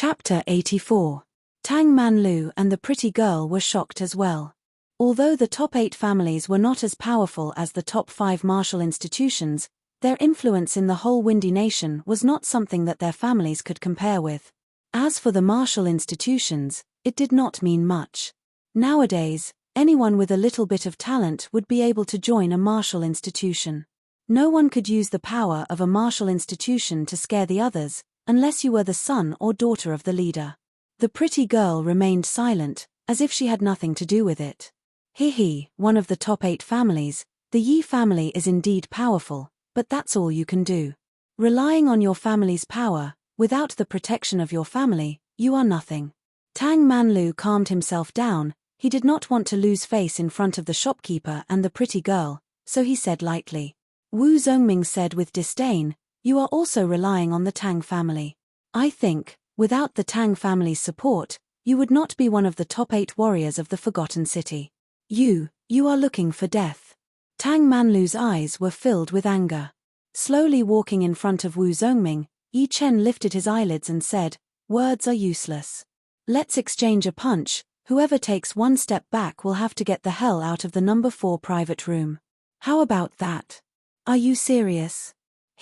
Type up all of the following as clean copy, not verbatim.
Chapter 84. Tang Manlu and the pretty girl were shocked as well. Although the top 8 families were not as powerful as the top 5 martial institutions, their influence in the whole Windy Nation was not something that their families could compare with. As for the martial institutions, it did not mean much. Nowadays, anyone with a little bit of talent would be able to join a martial institution. No one could use the power of a martial institution to scare the others, unless you were the son or daughter of the leader. The pretty girl remained silent, as if she had nothing to do with it. One of the top 8 families, the Yi family is indeed powerful, but that's all you can do. Relying on your family's power, without the protection of your family, you are nothing. Tang Manlu calmed himself down. He did not want to lose face in front of the shopkeeper and the pretty girl, so he said lightly. Wu Zhongming said with disdain, "You are also relying on the Tang family. I think, without the Tang family's support, you would not be one of the top 8 warriors of the Forgotten City. You are looking for death." Tang Manlu's eyes were filled with anger. Slowly walking in front of Wu Zhongming, Yi Chen lifted his eyelids and said, "Words are useless. Let's exchange a punch. Whoever takes one step back will have to get the hell out of the number 4 private room. How about that? Are you serious?"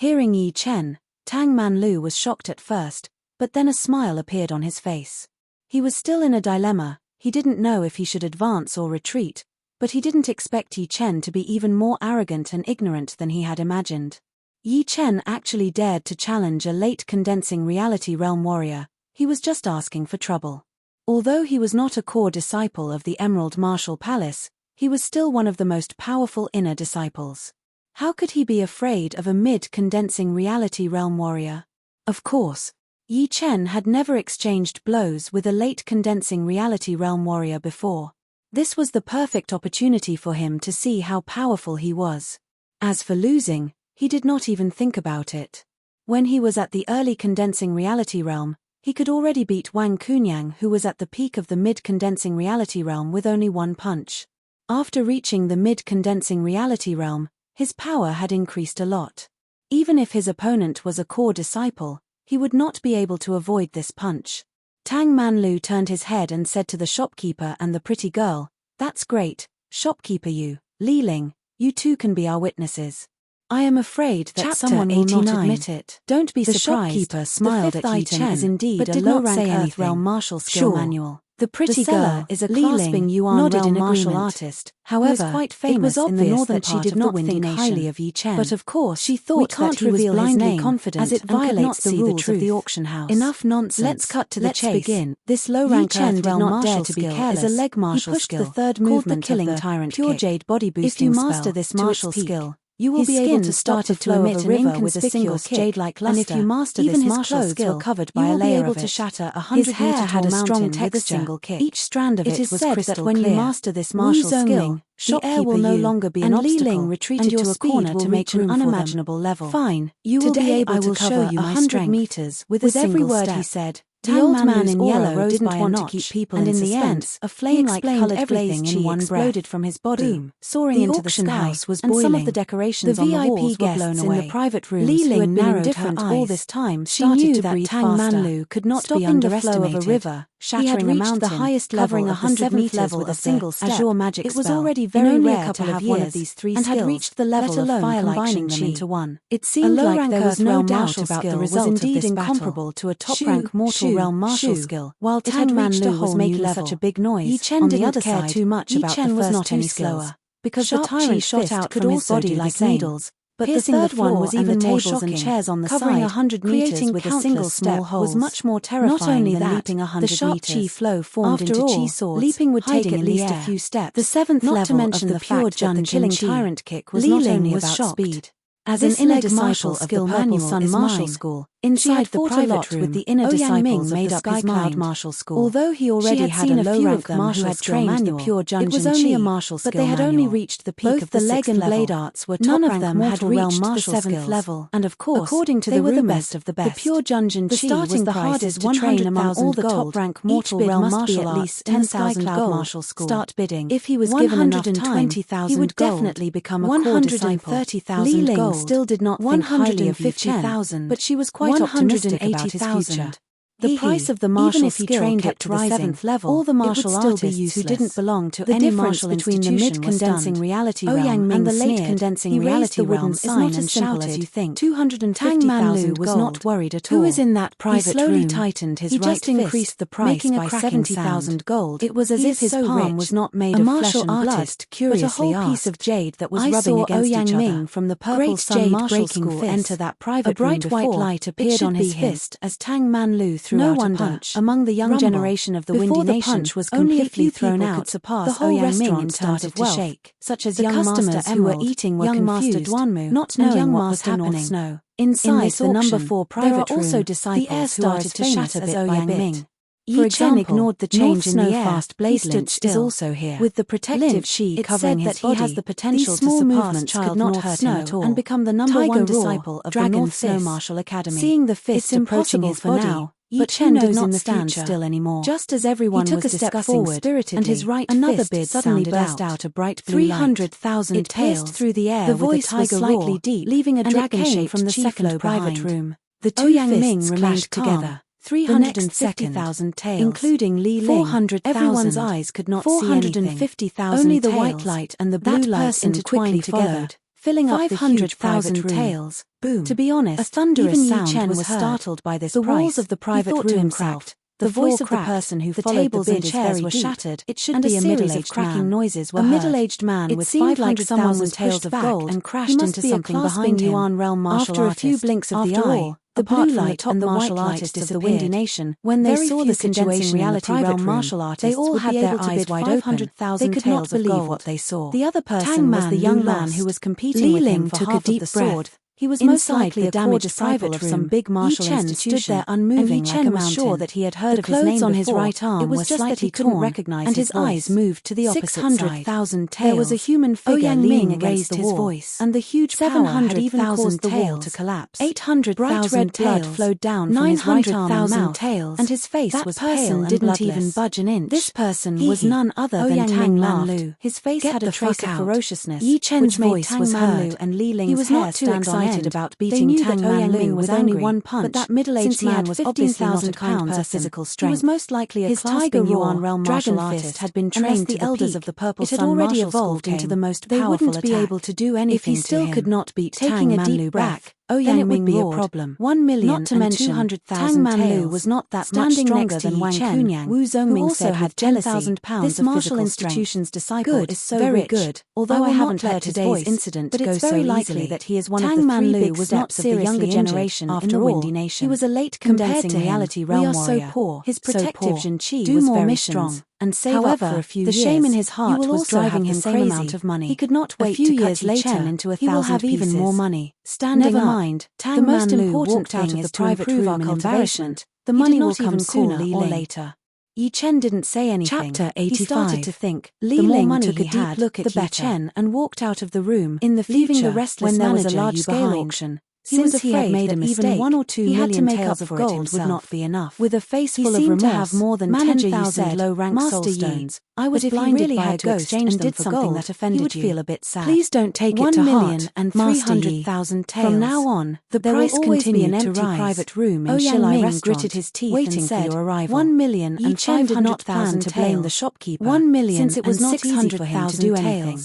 Hearing Yi Chen, Tang Manlu was shocked at first, but then a smile appeared on his face. He was still in a dilemma. He didn't know if he should advance or retreat, but he didn't expect Yi Chen to be even more arrogant and ignorant than he had imagined. Yi Chen actually dared to challenge a late condensing reality realm warrior. He was just asking for trouble. Although he was not a core disciple of the Emerald Martial Palace, he was still one of the most powerful inner disciples. How could he be afraid of a mid-condensing reality realm warrior? Of course, Yi Chen had never exchanged blows with a late condensing reality realm warrior before. This was the perfect opportunity for him to see how powerful he was. As for losing, he did not even think about it. When he was at the early condensing reality realm, he could already beat Wang Kunyang, who was at the peak of the mid-condensing reality realm, with only one punch. After reaching the mid-condensing reality realm, his power had increased a lot. Even if his opponent was a core disciple, he would not be able to avoid this punch. Tang Manlu turned his head and said to the shopkeeper and the pretty girl, "That's great, shopkeeper Li Ling, you too can be our witnesses. I am afraid that someone will not admit it." Don't be surprised. The shopkeeper smiled at Yi Chen is indeed but did not say anything. Realm martial skill manual. The pretty girl is a clasping yuan realm martial artist. However, quite famous in the northern part of the Windy Nation. Highly of Yi Chen. But of course, she thought that he was blindly confident as it violates the rules of the auction house. Enough nonsense. Let's cut to the chase. Begin. This low-rank earth realm martial skill is a leg martial skill. He pushed the third movement of the pure jade body boosting spell. If you master this martial skill, you will be able to start to emit an inconspicuous jade-like luster. And if you master this martial skill, covered by a layer of it, to shatter 100-meter tall mountain with a single kick. Each strand of it was crystal clear. It is said that when you master this martial skill, the air will no longer be an obstacle, Li Ling retreated to a corner to make an unimaginable level. Fine, you will be able to cover 100 meters with a single step. He said. The old man in yellow didn't want to keep people in suspense. A flame-like colored glazing in one exploded from his body, soaring into the sky, house was boiling. And some of the decorations on the walls were blown away. In the private rooms, Li Ling narrowed her eyes. All this time, she knew that Tang Manlu could not be underestimated. The flow of a river, shattering a mountain, the highest level, 100 meters with a single step. Azure magic spell. It was already very rare to have one of these 3 skills, and had reached the level of fire combining them into one. It seemed like there was no doubt about the result of this battle. Indeed incomparable to a top-rank mortal realm martial skill. While Tang Manlu was making such a big noise, Yi Chen didn't care too much about the first was not any slower, because the tyrant shot out from his body like needles. But the third one was even more shocking, and chairs on the covering 100 meters with a single step was much more terrifying than leaping 100 meters. The sharp chi flow formed into chi swords. Leaping would take at least a few steps. The 7th level of the pure Jun killing tyrant kick was not only about speed. As an inner disciple of the Purple Sun Martial School, inside the private room, with the inner disciples made up his Cloud Martial School. Although he already had a low-rank martial who had trained the pure Junjin it was only a martial skill, but they had only reached the peak of the leg and blade arts were top rank. None of them had reached the 7th level, and of course, according to the best of the best. The pure Junjin Chi was the hardest to train among all the top-rank mortal realm martial arts. 10,000 gold martial school. Start bidding. If he was given enough time, he would definitely become a core disciple. 130,000 gold. Still did not think highly of Yi Chen, but she was quite optimistic about his future. The price of the martial skill kept to the 7th level. All the martial artists who didn't belong to any martial institution between the mid-condensing reality realm and the late-condensing reality realm is not as simple as you think. 250,000 was not worried at all. Who is in that private room? He slowly tightened his right fist, increased the price by 70,000 gold. It was as if his palm was not made of flesh and blood, but a whole piece of jade that was rubbing against each other. From the purple sun martial school enter that private room. A bright white light appeared on his fist as Tang Manlu threw out a punch. Among the young generation of the Windy Nation, punch was completely thrown out. The whole restaurant started to shake, such as young customers who were eating were confused, not knowing what was happening. Inside the number 4 private room, also the air started to shatter bit by bit. For example, ignored the change in the air. Fast Blaze Lynch is also here. With the protective sheet covering his body, he has the potential to surpass Child Not Hurt Him at all and become the number 1 disciple of the North Snow Martial Academy. Seeing the fist approaching his body, but Chen did not stand still anymore. Just as everyone was discussing spiritedly, and his right fist suddenly burst out a bright blue light. 300,000 tails through the air. The voice was slightly deep, leaving a dragon shape from the second private room. The two fists remained together. 350,000 tails, including Li Ling. 400,000. Everyone's eyes could not see anything. 450,000 Only the white light and the blue light intertwined together, filling up 500,000 tails. Boom. To be honest, a thunderous sound was startled by this. The walls of the private room cracked. The voice of the person who followed the bid chairs were shattered. It should be a middle-aged cracking noises were heard. A middle-aged man with 500,000 tails of gold and crashed into something behind him. Yuan realm martial artist. After a few blinks of the eye, the blue light and the martial artists of the Windy Nation, when they saw the situation reality realm martial artists, they all had their eyes wide open. They could not believe what they saw. The other person was the young man who was competing with him for half of the sword. He was most likely a damaged disciple of some big martial institution, stood there unmoving like a mountain. Sure that he had heard of his name on his right arm. It was just that he couldn't recognize and his eyes moved to the opposite side. 600,000 tails. There was a human figure leaning against his voice, and the huge power had even caused the wall to collapse. 800,000 red blood flowed down from his right arm and mouth, and his face was pale and didn't even budge an inch. This person was none other than Tang Manlu. His face had a trace of ferociousness, which made Tang Manlu and Li Ling's hair stand on about beating Tang Manlu with only one punch, but that middle-aged man was obviously not a kind person. Physical strength. He was most likely a Tiger Yuan realm martial artist had been trained to the elders of the Purple Sun. It had already evolved into the most powerful attack. They wouldn't be able to do anything if he still could not beat Tang Manlu back. Then it would be a problem. 1,000,000 not to mention 200,000 Tang Manlu was not that much stronger than Wang Kunyang, Wu Zongming also had 10,000 pounds this of martial institution's disciple is so very rich. Good. Although I haven't let today's incident go so likely that he is one of the 3 big steps of the younger generation in the Windy Nation. He was a late condensing reality realm warrior. We are so poor. His protective Jinqi was very strong. And save up for a few years. The shame in his heart was driving him crazy. Amount of money. He could not wait to cut Yi Chen into 1,000 pieces. He will have even more money. Standing Never mind. The most important thing is to improve our cultivation. The money will come sooner or later. Yi Chen didn't say anything. Chapter 85. He started to think. Li Ling took a deep look at Yi Chen and walked out of the room. In the future, the restless when there was a large-scale auction, since he had made a mistake, even 1 or 2 million taels of gold would not be enough. With a face full of remorse, to have more than 10,000 low-rank soulstones. I was blinded by a ghost and did something that offended you. Would feel a bit sad. Please don't take it to heart. 1,300,000 taels. From now on, the price continued an empty private room in Shilai restaurant, gritted his teeth waiting and said, for your arrival. 1,500,000 did not plan to blame the shopkeeper. 1,000,000 since it was not easy for him to do anything.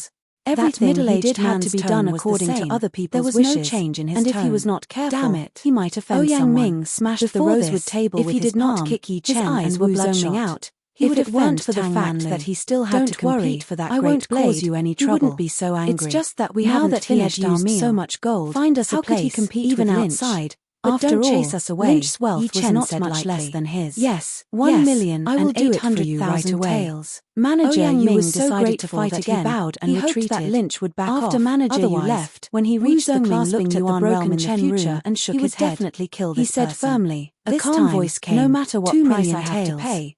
Everything he did had to be done according to other people's wishes. There was no change in his tone. And if he was not careful, he might offend someone. Ming smashed the rosewood table with his palm. If he did not kick Yi Chen and Wu Zongming out, if it weren't for the fact that he still had to compete for that great blade, I won't cause you any trouble. He wouldn't be so angry. It's just that we haven't finished our meal. So much gold. Find us a place. How could he compete even outside? But after don't chase us away. Lynch's wealth was not much less than his. Yes, 1,800,000 taels. Manager Yu decided to fight again. Bowed and retreated. That Lynch would back off. After Manager Yu left, when he reached the clasping Yuan realm in the future and shook his head, definitely kill this person. He said firmly, a calm voice came. No matter what price I have to pay,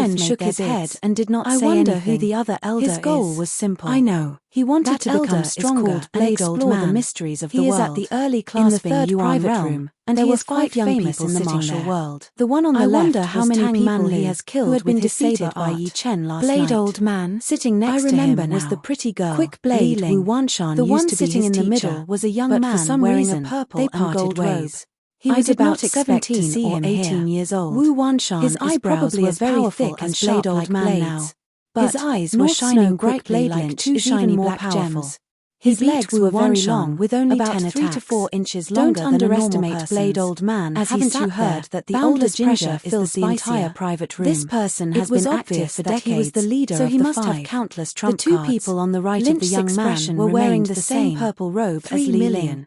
Chen made shook their his head bids. and did not I say wonder anything. who the other elder is. His goal was simple. I know. He wanted That to elder become is stronger called and Blade Old explore the Man. mysteries of He the is world. at the early In class the third Yuan private realm, room, and there he were is quite 5 young famous people in the sitting martial there. world. The one on the I left wonder how was many Tang people Man he Lu, has killed who had been with his defeated saber by art. Yi Chen last Blade night. Old Man. Sitting next I to remember him was now. the pretty girl, Quick Blade Li Wu Ling. Wanshan The used one to be sitting his in the teacher, middle was a young but man for some wearing reason, a purple they and parted gold robe. ways. He I was did about not expect 17 to see or him 18 here. years old. Wu Wanshan His is eyebrows probably were as very powerful thick and as sharp Blade Old like Man blades. now. But His eyes were North shining Snow quick brightly blade like lynch 2 is even shiny more black powerful. gems. His He beat legs Wu were very Wanshan long, with only about 10 3 to attacks. 4 inches Don't longer than a normal underestimate person. Blade Old Man. As he Haven't you sat there, heard that the boundless older pressure ginger fills fills the the entire entire private room? This person has It was been obvious active for that he was the decades, leader so of he the must have 5. countless The trump 2 cards. people on the right of the Lynch's young man expression were wearing remained the the same same. purple robe as 3 Li million. Ling.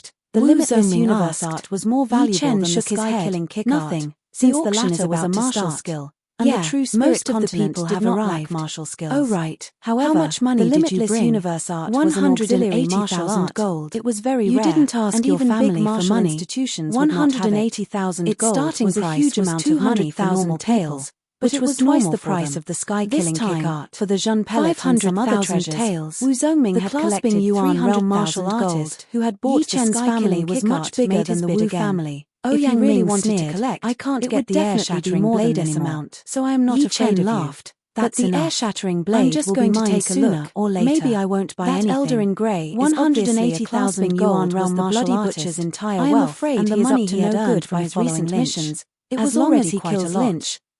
fact, the limitless universe art was more valuable than the sky-killing kick art. Nothing, Since the the auction latter is was a about to martial start. skill, and Yeah, the true spirit most of the continent people did have not arrived. lack martial skills. Oh right. However, How much money the did you limitless bring? universe art was an auxiliary martial 180,000 art. gold. It was very You rare, didn't ask and your even family big for martial money. institutions would not have it. 180,000 Its gold starting was a price huge was amount of money for 200,000 normal taels, people, but which it was was twice normal the for price them. of the sky This killing kick time, art. For the Jean Pellet and some other 500,000 treasures, taels. Wu Zongming The had clasping collected yuan 300,000 realm martial gold, artist who had Yi bought the Chen's sky family killing was kick much art, bigger made than his the bid Wu again. family. If you Yang really Ming wanted to sneered, collect, I can't it get would the air definitely be shattering more blade than this anymore. amount, so I am not Yi afraid Chen of you. laughed. But That's the enough. air-shattering blade I'm just will going be to mine take a sooner look. or later. Maybe I won't buy that anything. elder in grey is obviously a 180,000 clasping yuan gold realm was the martial bloody artist. butcher's entire I am wealth, afraid and the he is money up to he had no earned good from by his following recent Lynch. missions. It As was long as already he quite a kills lot. Lynch,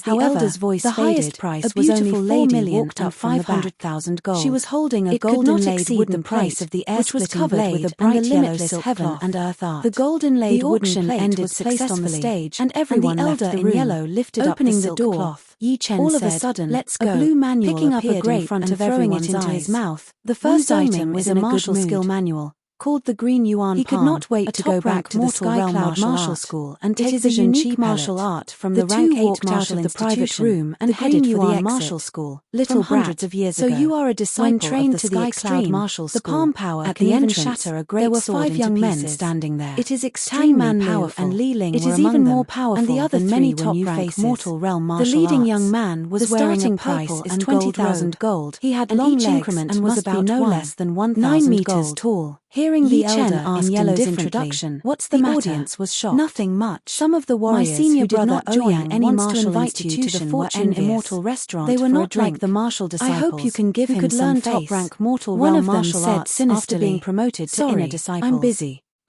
As the However, elder's voice the faded, highest price a was only beautiful 4 lady million walked and up from the back. 500,000 gold. She was holding a It could golden not laid exceed wooden the price plate, of the which was air-splitting covered blade with a and bright the yellow limitless silk heaven cloth. and earth art. The golden laid The wooden auction plate ended was placed on the successfully, stage, and everyone the left elder the in room. yellow lifted Opening up the the silk door, cloth. Yi Chen All of a said, sudden, "Let's a go." blue manual Picking up a appeared in grape front and of throwing it everyone's into eyes. his mouth. The first Wu's item was was a in a good martial skill mood. manual, called the Green Yuan He could Palm, not wait a to go back top-ranked to the mortal Sky realm Cloud martial art. school and It take is the a unique unique martial martial art art from The the two rank 8 walked out martial of the private institution, room and the headed Green for the Yuan exit. martial school, Little from hundreds brat, of years so ago. you are a When disciple trained of the to the Sky Cloud extreme, martial the school. palm power At can the even entrance, shatter a great there were sword 5 into young men pieces. standing there. It is Tang extremely Man Lu powerful. and Li Ling It were is among even them, more powerful and the other than 3 many were new top-ranked faces. mortal realm The martial leading arts. young man was The wearing a starting purple price is and gold 20,000 robe. gold. He had and long each legs increment and was must be about no 1, less than 9 1,000 meters gold. tall. Hearing Yi the Chen elder asked in Yellow's indifferently, introduction, "What's the matter?" audience was shocked. "Nothing much. Some of the warriors My senior who did brother not join Ouyang any wants to martial invite you to the institution were Fortune envious. Immortal restaurant They were for a not like drink. the martial disciples, I hope you can give who him could some learn face." top-rank mortal One realm of them martial said arts after being sinisterly, promoted to "Sorry, inner disciples. I'm busy."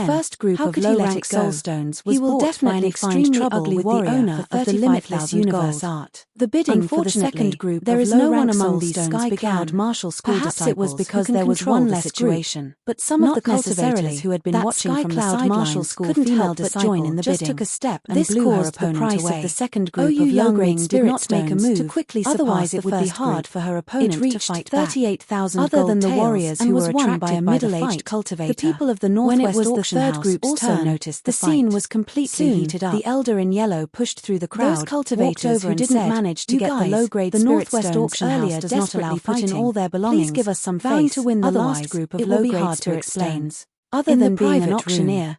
again. The first group How of could he let low-rank it go? soulstones was He will bought by an definitely extremely find trouble ugly with the warrior owner for of the limitless 35,000 universe gold. art. The bidding for the Unfortunately, second group there of is no one low-rank among these soulstones sky-cloud began. martial school Perhaps it was disciples because who can there was control one the less situation. group, But some of not the cultivators necessarily. who had been That watching from the sky-cloud martial sidelines school couldn't female help but disciple join in the just bidding. took a step and This blew her caused the opponent price away. of the second group You of young low-grade rings did not spirit make a stones move, to quickly otherwise surpass the it would be first hard group. for her opponent It to reached fight back. 38,000 Other gold than the taels warriors and who was were won by a attracted by the middle-aged fight, cultivator. the people of the When it Northwest was the Auction third House group's also turn, noticed the the scene fight. was completely Soon, heated up. the elder in yellow pushed through the crowd, Those cultivators walked over who and didn't said, manage to "You get guys, the low-grade the spirit Northwest stones Auction earlier House does not allow desperately put in fighting. all their Please belongings, give us some vowing face, to win the otherwise last group of it will be low-grade hard to spirit explain." stones. Other In than the being an private auctioneer,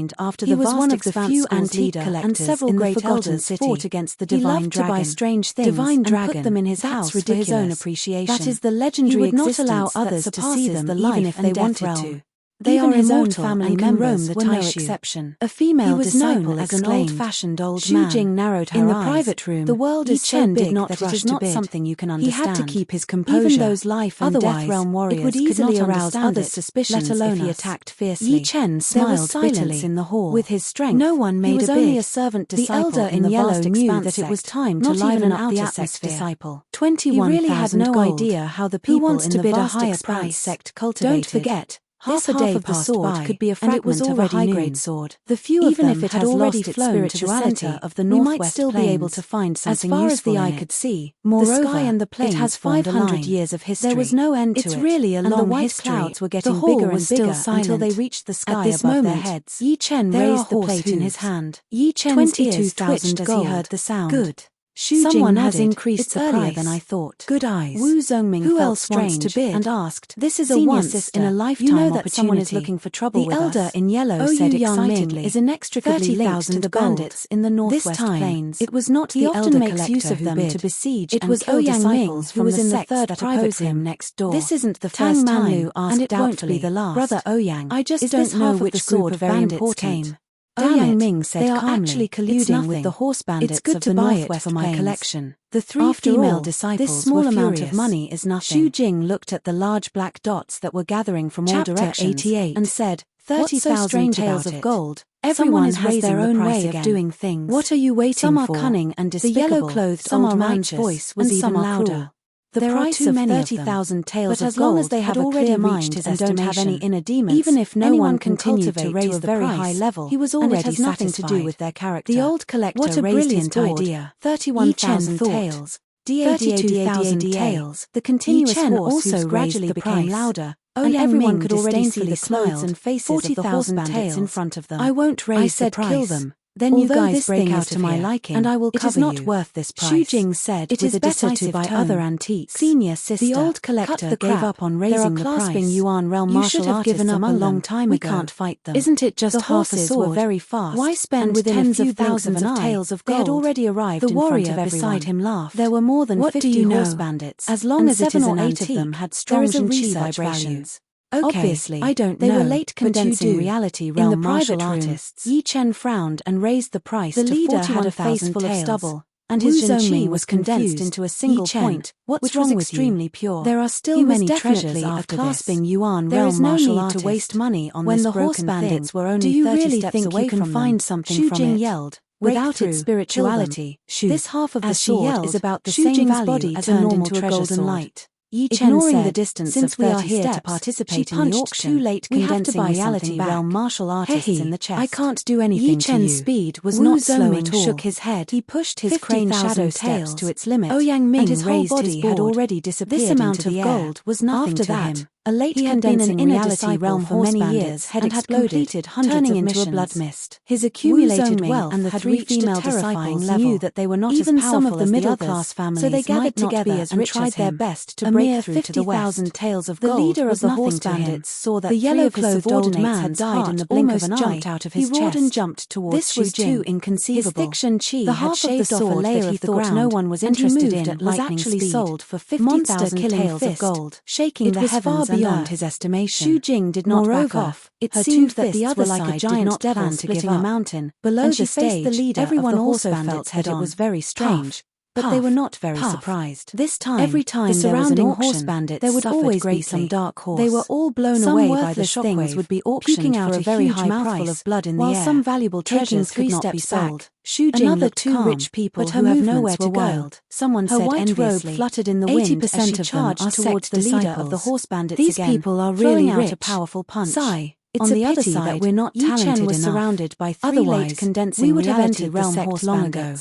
mind after He the was vast one of the expanse few school's antique leader, collectors and several in the great Forgotten elders City. fought against the He divine loved to dragon. buy strange things Divine and dragon put them in his that's house ridiculous. for his own appreciation. That is the legendary He would not allow existence others that to see surpasses them the even life if and they death wanted realm. to. They Even are his own immortal family and can roam members the were no Taishu. exception. A female He was known disciple as an exclaimed, old-fashioned old Xu man. Jing narrowed her In the eyes. private room, The world Yi is so Chen big did not that it rush is to not bid. something you can He understand. had to keep his composure. Even those life and Otherwise, death realm warriors it would could easily not arouse understand others' it, suspicions let alone if he us. attacked fiercely. Yi Chen There was smiled silence bitterly. in the hall. With his strength, No one he made was a only bid. a servant The disciple elder in in the yellow vast knew expanse that it was sect, time to not even liven an up the outer atmosphere. sect disciple. He 21,000 really had no gold. idea how the Who people wants in to the bid a vast higher expanse price? sect cultivated. Don't forget, Half a day passed by, could be a fragment of a high-grade sword. The few of them had already flown to the center of the northwest plains. We might still be able to find something useful in it. As far as the eye could see, moreover, the sky and the plains, it has 500 years of history. There was no end to it. It's really a long history. And the white clouds were getting bigger and bigger until they reached the sky above their heads. Yi Chen raised the plate in his hand. Yi Chen's ears twitched as he heard the sound. Good. Someone has increased the price than I thought. Good eyes. Wu Zhongming felt strange and asked, "This is a once in a lifetime opportunity. You know that someone is looking for trouble with us." The elder in yellow said excitedly, "Is inextricably linked to the bandits in the northwest plains. It was not the elder collector who bid to besiege and kill disciples who was in the third that opposed him next door. This isn't the first time, and it won't be the last. Brother Ouyang, I just don't know which group of bandits came." Ouyang Ming said calmly, "They are actually colluding with the horse bandits of the northwest for my collection. The three female disciples this small amount of money is nothing." Xu Jing looked at the large black dots that were gathering from all directions 88. And said, 30,000 taels of gold. Everyone has their own way of doing things. What are you waiting for? Some are cunning and despicable. The yellow-clothed old man's voice was even louder. There are too many 30,000 taels of gold, but as long as they have already reached his estimation, don't have any inner demons, even if no one continued to raise the very high level, he was already satisfied. It has nothing to do with their character. The old collector raised his board. Idea. 31,000 taels. 32,000 taels. The continuous horse also gradually became louder. And everyone could already see the clothes and faces of the horse bandits in front of them. I won't raise the price. Kill them. Then you guys break out to my liking, and I will cover you. It is not worth this price. Xu Jing said, "It is better to buy other antiques." Senior sister, the old collector gave up on raising the price. Yuan realm martial artists given up a long time ago. We can't fight them. Isn't it just half a sword? Were very fast. Why spend within tens of thousands of taels of gold? They had already arrived. The warrior beside him laughed. There were more than 50 horse bandits. As long as 7 or 8 of them had strong Jinchi vibrations. Okay, obviously, I don't know. They were late condensing reality realm martial artists. Yi Chen frowned and raised the price to 41,000 taels. The leader had a face full of stubble, and his Jinchi was condensed into a single point, which was extremely pure. There are still many treasures after clasping Yuan realm martial artists. To waste money on this broken thing. When the horse bandits were only 30 steps away from them, find something Xu Jing yelled. Without its spirituality, this half of the sword is about the same value as a normal treasure sword. Yi Chen said, the distance since we are here to participate in the auction, too late condensing reality realm martial artists in the chest. I can't do anything Yi Chen's speed was not slow at all. Shook his head. He pushed his crane shadow steps to its limit. Ouyang Ming and his whole body had already disappeared. This amount of gold was nothing to him. A late condensing reality realm for many years had exploded, turning into a blood mist. His accumulated wealth and the 3 female disciples knew that they were not even as powerful some of the middle-class families, so they gathered together and tried their best to break through to the west. Taels of gold. The leader of the horse bandits saw that the yellow-clothed old man had died in the blink of an eye. Jumped out of his chest. He roared and jumped towards This was too inconceivable. His thick Jinchi had shaved off a layer of the ground no one was interested in was actually sold for 50,000 taels of gold, shaking the heavens beyond his estimation. Xu Jing did not back off. It seemed that the other side did not plan to give up. A mountain. Below the stage, the leader everyone also felt that it was very strange. But they were not very surprised. This time, every time the surrounding horse bandits there would always be some dark horse. They were all blown away by the shockwave. Would be auctioned out for a very high price of blood in the air. While some valuable treasures could not be sold. Xu Jing looked 2 rich people who have nowhere to go. Someone said enviously. Robe fluttered in the wind as she charged towards the leader of the horse bandits again. These people are really rich. Out a powerful punch. Sigh. It's on the other side that we're not talented enough. Was surrounded by 3 late condensing we would have entered realm horse long ago.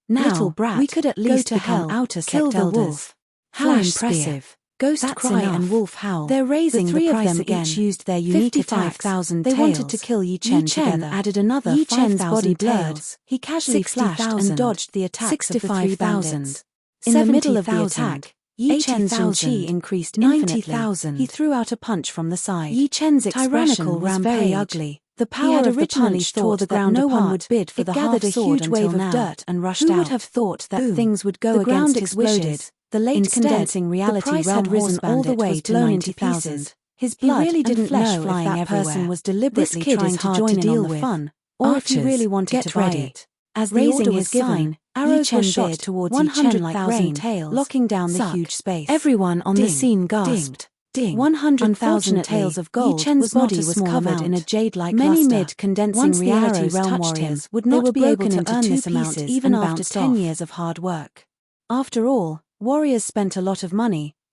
Now, little brat, we could at least go to hell, outer kill the wolf. How impressive. Ghost That's cry enough. And wolf howl. They're raising the 3 of them again. Each used their unique attacks. They wanted to kill Yi Chen together. Added another Yi Chen's body blurred. He casually flashed and dodged the attacks of the 3 bandits. In the middle of the attack, Yi Chen's Jinchi increased 90,000. He threw out a punch from the side. Yi Chen's expression was very ugly. The power of the punch tore the ground apart. No one would bid for the gathered a huge wave of dirt and rushed out. Who would have thought that things would go against his wishes? The late condensing reality realm had risen all the way to 90,000. His blood really didn't know if that person was deliberately trying to join in on the fun, or if he really wanted to buy it. As raising his sign, arrows were shot towards Yi Chen like rain, locking down the huge space. Everyone on the scene gasped. 100,000 taels of gold. Yi Chen's body was covered in a jade-like luster. Many mid-condensing reality realm warriors would not be able to earn this amount even after 10 years of hard work. After all, warriors spent a lot of money,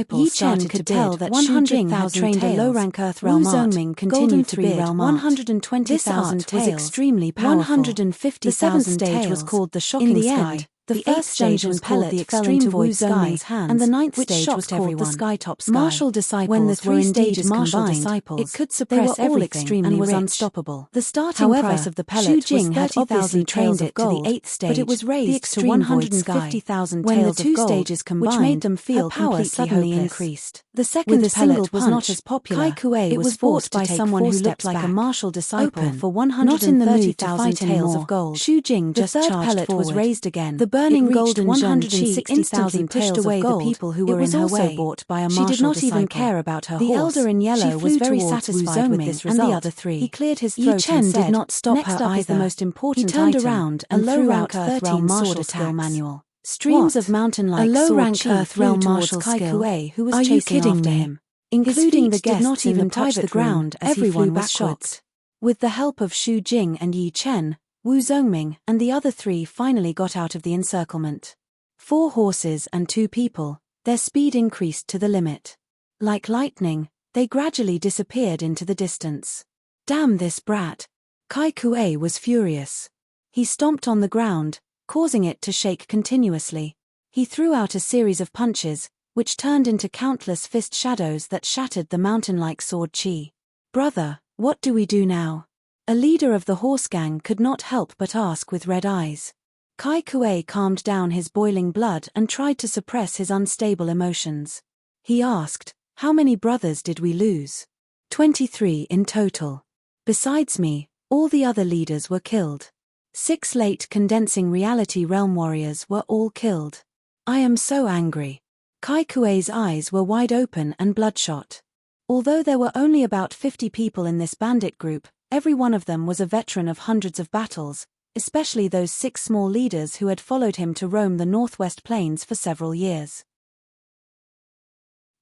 disciples Yi Chen started could to tell bid. that 100,000 had trained a low-rank Earth Wu realm art. Zongming Golden continued to 3 bid. realm art. 120,000 This art was taels. extremely powerful. 150,000 The seventh stage was taels. called the Shocking In the Sky. end, The the first eighth stage stage was was called called the the Extreme extreme Void Void Zongming's hands, and the ninth which stage was shocked called the everyone. Skytop Sky. Martial disciples When the were three indeed stages martial combined, disciples. it could They suppress were all everything extremely and was rich. unstoppable. The starting However, price of the Xu pellet Jing was had obviously 30,000 taels trained of it to the gold, eighth stage, but it was the raised to extreme void sky. 150,000 When the taels two of gold, stages combined, which made them feel her power completely suddenly hopeless. increased. The second With a pellet single was not punch, as popular. Kai Kuei It was was bought forced by to take someone 4 who looked steps like a back. martial disciple Open, for not in the mood to 130,000 fight taels anymore. of gold. Xu Jing The just third charged pellet was forward. raised again. The burning It reached golden 160,000 instantly pushed taels away of the gold. people who It were was in her also way. bought by a She martial did not even disciple. care about her The horse. elder in She yellow was flew very towards Wu satisfied with Zongming this and the result. other three. He cleared his Yi throat Chen and did said, not stop "Next her up is the either. most important He turned item, around a and threw low-rank out Earth 13 realm sword martial skill attacks. manual. Streams What? of mountain-like A low-rank sword Earth flew realm towards martial Kai skill? Kuei, who was Are you chasing kidding after me? him. Including His the feet did guests not in even the touch the private ground room, as he everyone flew was backwards. shocked. With the help of Xu Jing and Yi Chen, Wu Zongming and the other 3 finally got out of the encirclement. 4 horses and 2 people, their speed increased to the limit. Like lightning, they gradually disappeared into the distance. Damn this brat! Kai Kuei was furious. He stomped on the ground, causing it to shake continuously. He threw out a series of punches, which turned into countless fist shadows that shattered the mountain-like sword chi. Brother, what do we do now? A leader of the horse gang could not help but ask with red eyes. Kai Kuei calmed down his boiling blood and tried to suppress his unstable emotions. He asked, "How many brothers did we lose?" 23 in total. Besides me, all the other leaders were killed. 6 late condensing reality realm warriors were all killed. I am so angry. Kai Kuei's eyes were wide open and bloodshot. Although there were only about 50 people in this bandit group, every one of them was a veteran of hundreds of battles, especially those 6 small leaders who had followed him to roam the Northwest Plains for several years.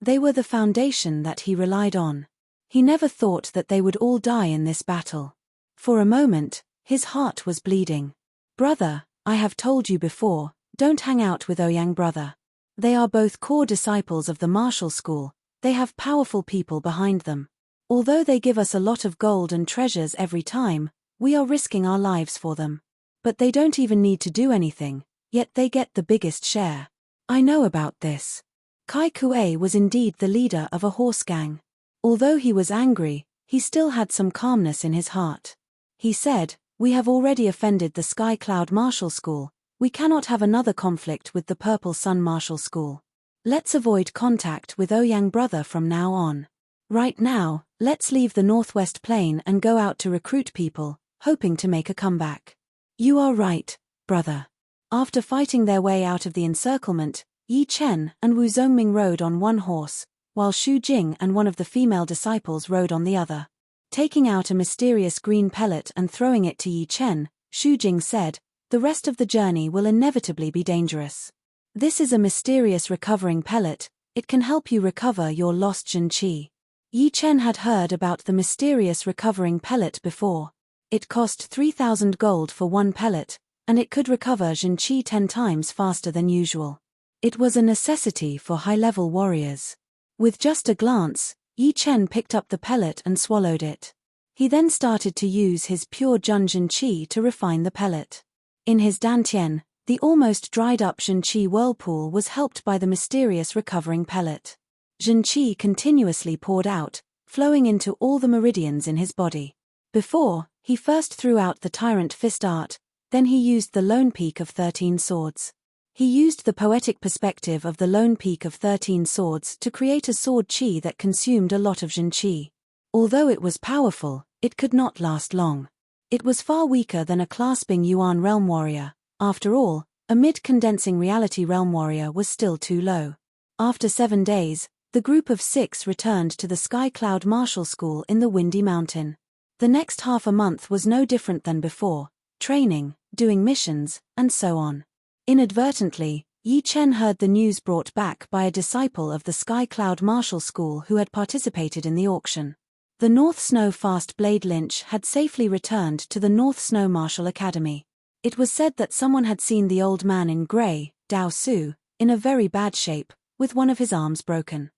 They were the foundation that he relied on. He never thought that they would all die in this battle. For a moment, his heart was bleeding. Brother, I have told you before, don't hang out with Ouyang brother. They are both core disciples of the martial school, they have powerful people behind them. Although they give us a lot of gold and treasures every time, we are risking our lives for them. But they don't even need to do anything, yet they get the biggest share. I know about this. Kai Kuei was indeed the leader of a horse gang. Although he was angry, he still had some calmness in his heart. He said, "We have already offended the Sky Cloud Martial School. We cannot have another conflict with the Purple Sun Martial School. Let's avoid contact with Ouyang brother from now on. Right now, let's leave the Northwest Plain and go out to recruit people, hoping to make a comeback." You are right, brother. After fighting their way out of the encirclement, Yi Chen and Wu Zongming rode on one horse, while Xu Jing and one of the female disciples rode on the other. Taking out a mysterious green pellet and throwing it to Yi Chen, Xu Jing said, "The rest of the journey will inevitably be dangerous. This is a mysterious recovering pellet, it can help you recover your lost Jin Qi." Yi Chen had heard about the mysterious recovering pellet before. It cost 3,000 gold for one pellet, and it could recover Jin Qi 10 times faster than usual. It was a necessity for high-level warriors. With just a glance, Yi Chen picked up the pellet and swallowed it. He then started to use his pure Jun Jin Qi to refine the pellet. In his dantian, the almost dried-up Jin Qi whirlpool was helped by the mysterious recovering pellet. Jin Qi continuously poured out, flowing into all the meridians in his body. Before, he first threw out the Tyrant Fist art, then he used the Lone Peak of 13 Swords. He used the poetic perspective of the Lone Peak of 13 Swords to create a sword chi that consumed a lot of Jin Qi. Although it was powerful, it could not last long. It was far weaker than a clasping Yuan Realm Warrior. After all, a mid-condensing reality Realm Warrior was still too low. After 7 days, the group of 6 returned to the Sky Cloud Martial School in the Windy Mountain. The next half a month was no different than before, training, doing missions, and so on. Inadvertently, Yi Chen heard the news brought back by a disciple of the Sky Cloud Martial School who had participated in the auction. The North Snow Fast Blade Lynch had safely returned to the North Snow Martial Academy. It was said that someone had seen the old man in grey, Dao Su, in a very bad shape, with one of his arms broken.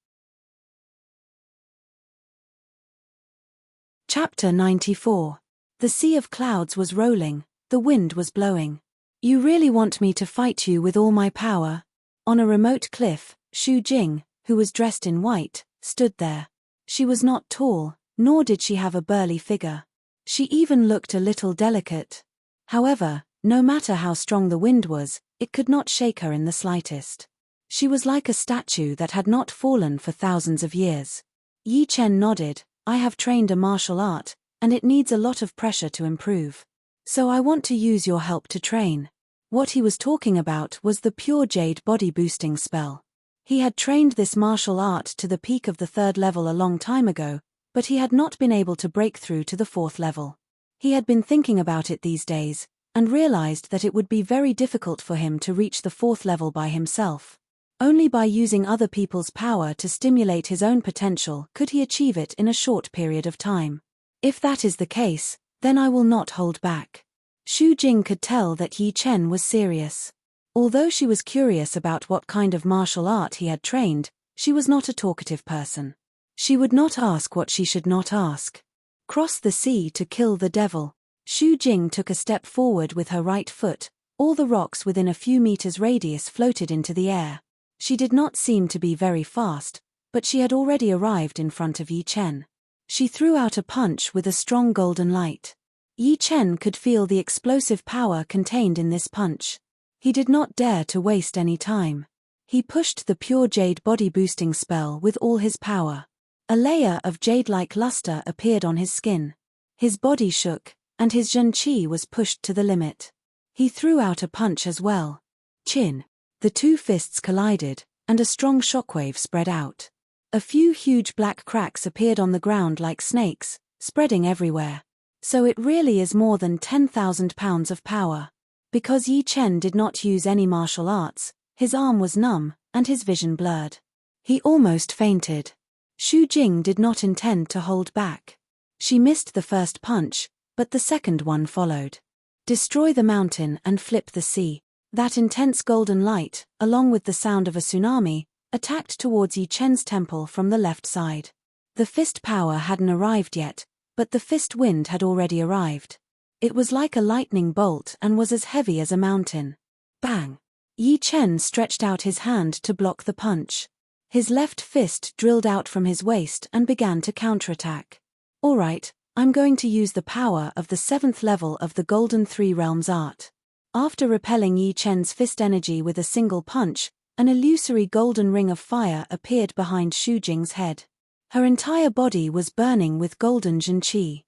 Chapter 94. The sea of clouds was rolling, the wind was blowing. You really want me to fight you with all my power? On a remote cliff, Xu Jing, who was dressed in white, stood there. She was not tall, nor did she have a burly figure. She even looked a little delicate. However, no matter how strong the wind was, it could not shake her in the slightest. She was like a statue that had not fallen for thousands of years. Yi Chen nodded. I have trained a martial art, and it needs a lot of pressure to improve. So I want to use your help to train. What he was talking about was the pure jade body boosting spell. He had trained this martial art to the peak of the 3rd level a long time ago, but he had not been able to break through to the 4th level. He had been thinking about it these days, and realized that it would be very difficult for him to reach the 4th level by himself. Only by using other people's power to stimulate his own potential could he achieve it in a short period of time. If that is the case, then I will not hold back. Xu Jing could tell that Yi Chen was serious. Although she was curious about what kind of martial art he had trained, she was not a talkative person. She would not ask what she should not ask. Cross the sea to kill the devil. Xu Jing took a step forward with her right foot. All the rocks within a few meters radius floated into the air. She did not seem to be very fast, but she had already arrived in front of Yi Chen. She threw out a punch with a strong golden light. Yi Chen could feel the explosive power contained in this punch. He did not dare to waste any time. He pushed the pure jade body boosting spell with all his power. A layer of jade-like luster appeared on his skin. His body shook, and his Zhen Qi was pushed to the limit. He threw out a punch as well. Chin. The two fists collided, and a strong shockwave spread out. A few huge black cracks appeared on the ground like snakes, spreading everywhere. So it really is more than 10,000 pounds of power. Because Yi Chen did not use any martial arts, his arm was numb, and his vision blurred. He almost fainted. Xu Jing did not intend to hold back. She missed the first punch, but the second one followed. Destroy the mountain and flip the sea. That intense golden light, along with the sound of a tsunami, attacked towards Yi Chen's temple from the left side. The fist power hadn't arrived yet, but the fist wind had already arrived. It was like a lightning bolt and was as heavy as a mountain. Bang! Yi Chen stretched out his hand to block the punch. His left fist drilled out from his waist and began to counterattack. All right, I'm going to use the power of the 7th level of the Golden Three Realms art. After repelling Yi Chen's fist energy with a single punch, an illusory golden ring of fire appeared behind Xu Jing's head. Her entire body was burning with golden Zhen Qi.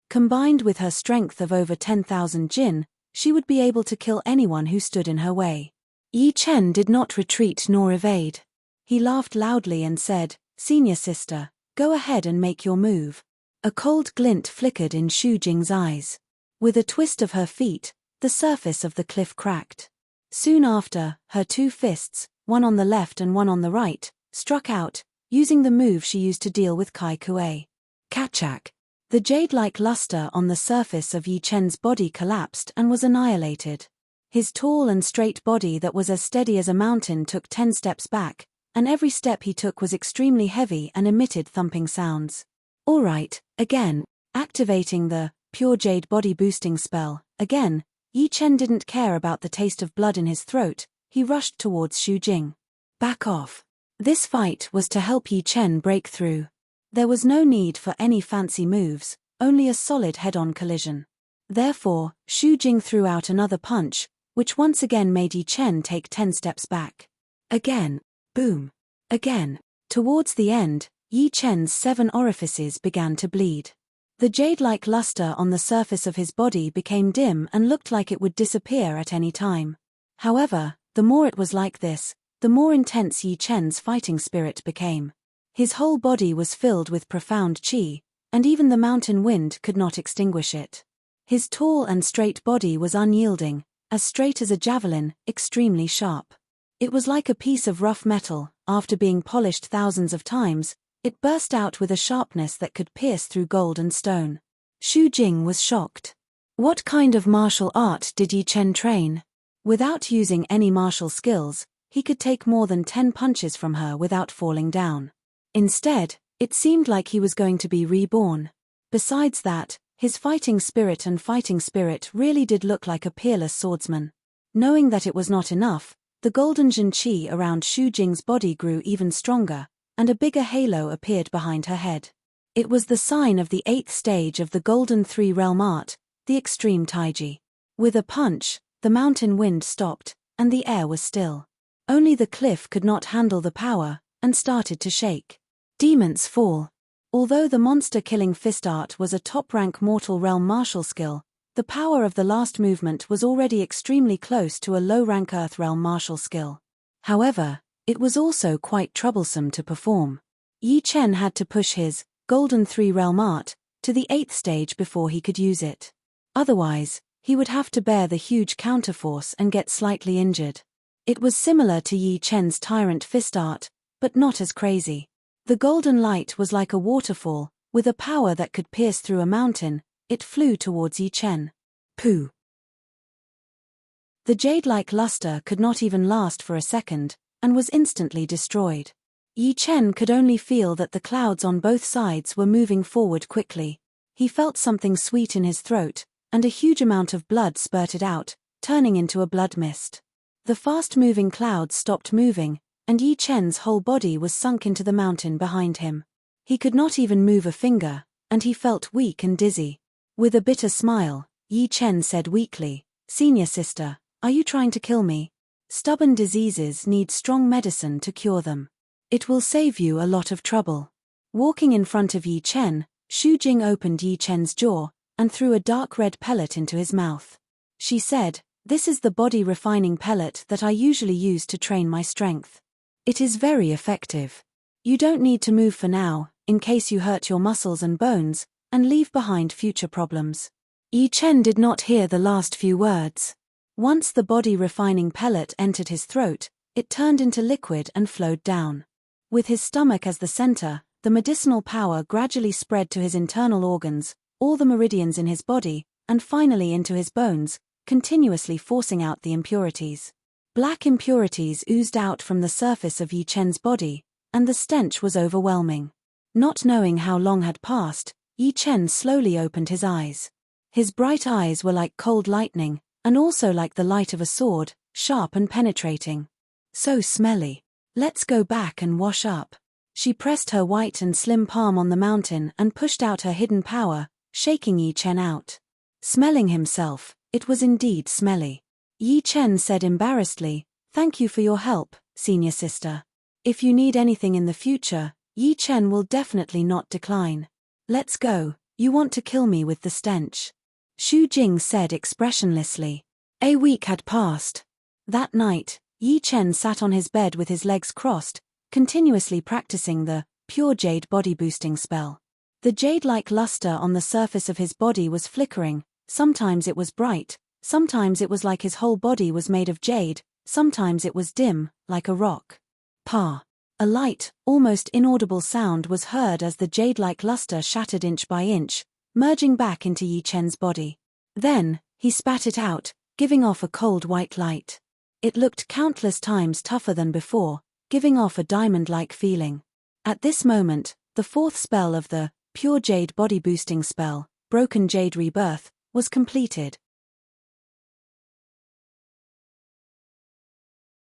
Combined with her strength of over 10,000 Jin, she would be able to kill anyone who stood in her way. Yi Chen did not retreat nor evade. He laughed loudly and said, "Senior sister, go ahead and make your move." A cold glint flickered in Xu Jing's eyes. With a twist of her feet, the surface of the cliff cracked. Soon after, her two fists, one on the left and one on the right, struck out, using the move she used to deal with Kai Kuei. Kachak. The jade-like luster on the surface of Yi Chen's body collapsed and was annihilated. His tall and straight body that was as steady as a mountain took 10 steps back, and every step he took was extremely heavy and emitted thumping sounds. All right, again, activating the pure jade body boosting spell. Again, Yi Chen didn't care about the taste of blood in his throat. He rushed towards Xu Jing. Back off. This fight was to help Yi Chen break through. There was no need for any fancy moves, only a solid head-on collision. Therefore, Xu Jing threw out another punch, which once again made Yi Chen take 10 steps back. Again. Boom. Again. Towards the end, Yi Chen's 7 orifices began to bleed. The jade-like luster on the surface of his body became dim and looked like it would disappear at any time. However, the more it was like this, the more intense Yi Chen's fighting spirit became. His whole body was filled with profound qi, and even the mountain wind could not extinguish it. His tall and straight body was unyielding, as straight as a javelin, extremely sharp. It was like a piece of rough metal. After being polished thousands of times, it burst out with a sharpness that could pierce through gold and stone. Xu Jing was shocked. What kind of martial art did Yi Chen train? Without using any martial skills, he could take more than 10 punches from her without falling down. Instead, it seemed like he was going to be reborn. Besides that, his fighting spirit really did look like a peerless swordsman. Knowing that it was not enough, the golden Zhen Qi around Xu Jing's body grew even stronger, and a bigger halo appeared behind her head. It was the sign of the 8th stage of the Golden Three Realm art, the extreme Taiji. With a punch, the mountain wind stopped, and the air was still. Only the cliff could not handle the power, and started to shake. Demons fall. Although the monster-killing fist art was a top-rank mortal realm martial skill, the power of the last movement was already extremely close to a low-rank earth realm martial skill. However, it was also quite troublesome to perform. Yi Chen had to push his Golden Three Realm art to the 8th stage before he could use it. Otherwise, he would have to bear the huge counterforce and get slightly injured. It was similar to Yi Chen's Tyrant fist art, but not as crazy. The golden light was like a waterfall, with a power that could pierce through a mountain, It flew towards Yi Chen. Pooh! The jade-like luster could not even last for a second, and was instantly destroyed. Yi Chen could only feel that the clouds on both sides were moving forward quickly. He felt something sweet in his throat, and a huge amount of blood spurted out, turning into a blood mist. The fast-moving clouds stopped moving, and Yi Chen's whole body was sunk into the mountain behind him. He could not even move a finger, and he felt weak and dizzy. With a bitter smile, Yi Chen said weakly, "Senior sister, are you trying to kill me? Stubborn diseases need strong medicine to cure them. It will save you a lot of trouble." Walking in front of Yi Chen, Shu Jing opened Yi Chen's jaw, and threw a dark red pellet into his mouth. She said, "This is the body-refining pellet that I usually use to train my strength. It is very effective. You don't need to move for now, in case you hurt your muscles and bones, and leave behind future problems." Yi Chen did not hear the last few words. Once the body-refining pellet entered his throat, it turned into liquid and flowed down. With his stomach as the center, the medicinal power gradually spread to his internal organs, all the meridians in his body, and finally into his bones, continuously forcing out the impurities. Black impurities oozed out from the surface of Yi Chen's body, and the stench was overwhelming. Not knowing how long had passed, Yi Chen slowly opened his eyes. His bright eyes were like cold lightning, and also like the light of a sword, sharp and penetrating. "So smelly. Let's go back and wash up." She pressed her white and slim palm on the mountain and pushed out her hidden power, shaking Yi Chen out. Smelling himself, it was indeed smelly. Yi Chen said embarrassedly, "Thank you for your help, senior sister. If you need anything in the future, Yi Chen will definitely not decline. Let's go, you want to kill me with the stench." Shu Jing said expressionlessly. A week had passed. That night, Yi Chen sat on his bed with his legs crossed, continuously practicing the pure jade body-boosting spell. The jade-like luster on the surface of his body was flickering, sometimes it was bright, sometimes it was like his whole body was made of jade, sometimes it was dim, like a rock. Pa! A light, almost inaudible sound was heard as the jade-like luster shattered inch by inch, merging back into Yi Chen's body. Then, he spat it out, giving off a cold white light. It looked countless times tougher than before, giving off a diamond-like feeling. At this moment, the fourth spell of the pure jade body-boosting spell, Broken Jade Rebirth, was completed.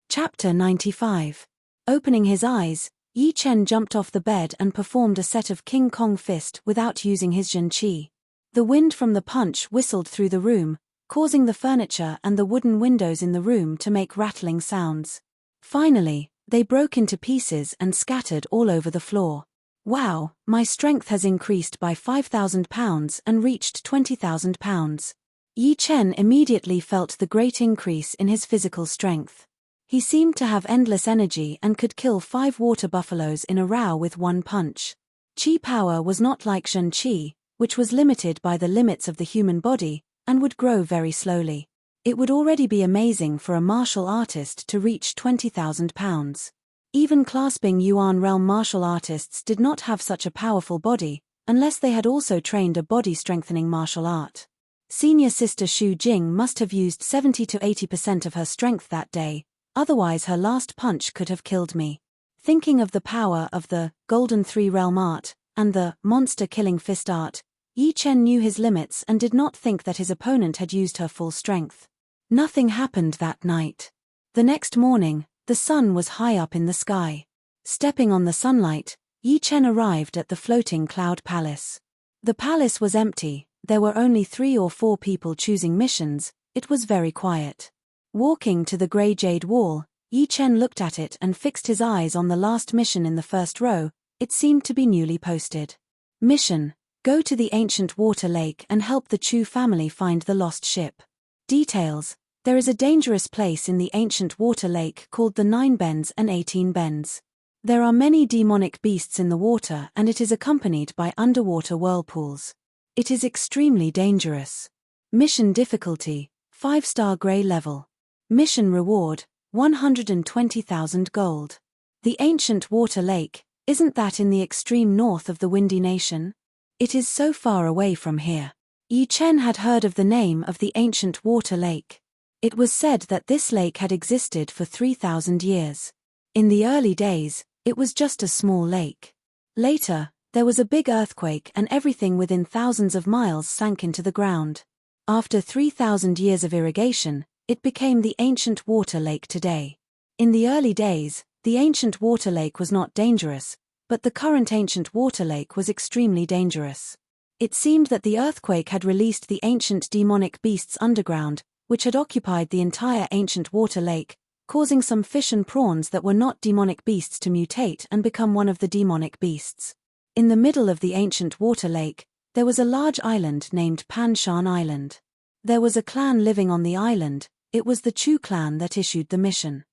Chapter 95. Opening his eyes, Yi Chen jumped off the bed and performed a set of King Kong fist without using his Jin Qi. The wind from the punch whistled through the room, causing the furniture and the wooden windows in the room to make rattling sounds. Finally, they broke into pieces and scattered all over the floor. "Wow, my strength has increased by 5,000 pounds and reached 20,000 pounds. Yi Chen immediately felt the great increase in his physical strength. He seemed to have endless energy and could kill 5 water buffaloes in a row with one punch. Qi power was not like Zhen Qi, which was limited by the limits of the human body, and would grow very slowly. It would already be amazing for a martial artist to reach 20,000 pounds. Even clasping Yuan realm martial artists did not have such a powerful body, unless they had also trained a body-strengthening martial art. Senior sister Shu Jing must have used 70 to 80% of her strength that day, otherwise her last punch could have killed me. Thinking of the power of the Golden Three Realm art, and the monster-killing fist art, Yi Chen knew his limits and did not think that his opponent had used her full strength. Nothing happened that night. The next morning, the sun was high up in the sky. Stepping on the sunlight, Yi Chen arrived at the floating cloud palace. The palace was empty, there were only 3 or 4 people choosing missions, it was very quiet. Walking to the grey jade wall, Yi Chen looked at it and fixed his eyes on the last mission in the first row. It seemed to be newly posted. Mission: go to the ancient water lake and help the Chu family find the lost ship. Details: there is a dangerous place in the ancient water lake called the 9 Bends and 18 Bends. There are many demonic beasts in the water and it is accompanied by underwater whirlpools. It is extremely dangerous. Mission difficulty: 5-star grey level. Mission reward: 120,000 gold. The ancient water lake, isn't that in the extreme north of the Windy Nation? It is so far away from here. Yi Chen had heard of the name of the ancient water lake. It was said that this lake had existed for 3,000 years. In the early days, it was just a small lake. Later, there was a big earthquake and everything within thousands of miles sank into the ground. After 3,000 years of irrigation, it became the ancient water lake today. In the early days, the ancient water lake was not dangerous, but the current ancient water lake was extremely dangerous. It seemed that the earthquake had released the ancient demonic beasts underground, which had occupied the entire ancient water lake, causing some fish and prawns that were not demonic beasts to mutate and become one of the demonic beasts. In the middle of the ancient water lake, there was a large island named Pan Shan Island. There was a clan living on the island. It was the Chu clan that issued the mission.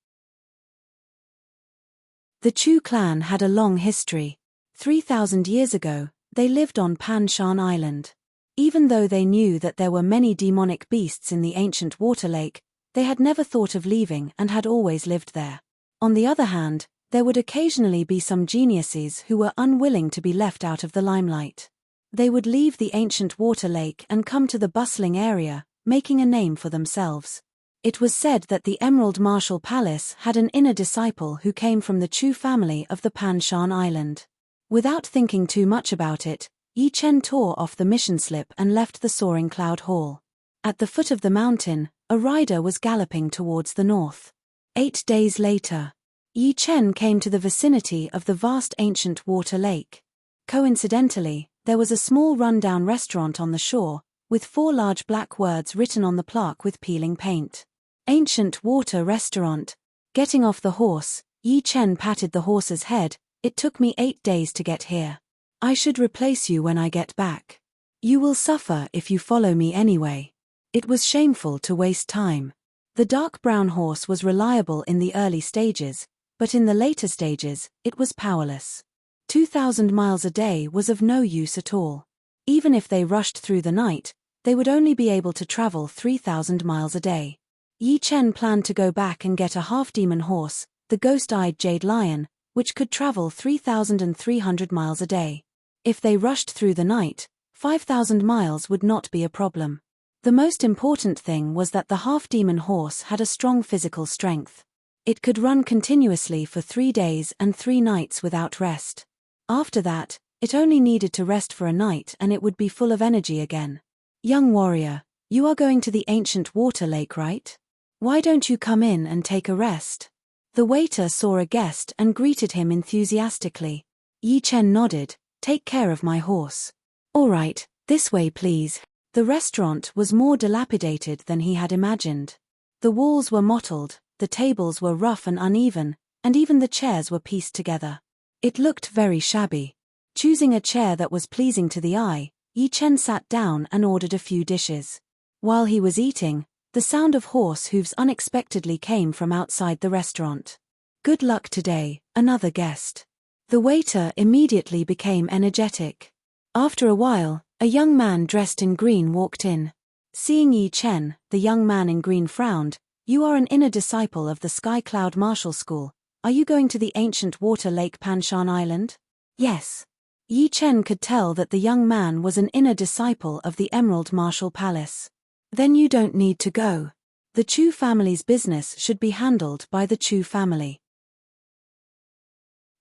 The Chu clan had a long history. 3,000 years ago, they lived on Pan Shan Island. Even though they knew that there were many demonic beasts in the ancient water lake, they had never thought of leaving and had always lived there. On the other hand, there would occasionally be some geniuses who were unwilling to be left out of the limelight. They would leave the ancient water lake and come to the bustling area, making a name for themselves. It was said that the Emerald Martial Palace had an inner disciple who came from the Chu family of the Pan Shan Island. Without thinking too much about it, Yi Chen tore off the mission slip and left the soaring cloud hall. At the foot of the mountain, a rider was galloping towards the north. 8 days later, Yi Chen came to the vicinity of the vast ancient water lake. Coincidentally, there was a small rundown restaurant on the shore, with 4 large black words written on the plaque with peeling paint. Ancient Water Restaurant. Getting off the horse, Yi Chen patted the horse's head. It took me 8 days to get here. I should replace you when I get back. You will suffer if you follow me anyway. It was shameful to waste time. The dark brown horse was reliable in the early stages, but in the later stages, it was powerless. 2,000 miles a day was of no use at all. Even if they rushed through the night, they would only be able to travel 3,000 miles a day. Yi Chen planned to go back and get a half-demon horse, the ghost-eyed jade lion, which could travel 3,300 miles a day. If they rushed through the night, 5,000 miles would not be a problem. The most important thing was that the half-demon horse had a strong physical strength. It could run continuously for 3 days and 3 nights without rest. After that, it only needed to rest for a night and it would be full of energy again. Young warrior, you are going to the ancient water lake, right? Why don't you come in and take a rest? The waiter saw a guest and greeted him enthusiastically. Yi Chen nodded. Take care of my horse. All right, this way please. The restaurant was more dilapidated than he had imagined. The walls were mottled, the tables were rough and uneven, and even the chairs were pieced together. It looked very shabby. Choosing a chair that was pleasing to the eye, Yi Chen sat down and ordered a few dishes. While he was eating, the sound of horse hooves unexpectedly came from outside the restaurant. Good luck today, another guest. The waiter immediately became energetic. After a while, a young man dressed in green walked in. Seeing Yi Chen, the young man in green frowned. You are an inner disciple of the Sky Cloud Martial School. Are you going to the ancient water lake Pan Shan Island? Yes. Yi Chen could tell that the young man was an inner disciple of the Emerald Martial Palace. Then you don't need to go. The Chu family's business should be handled by the Chu family.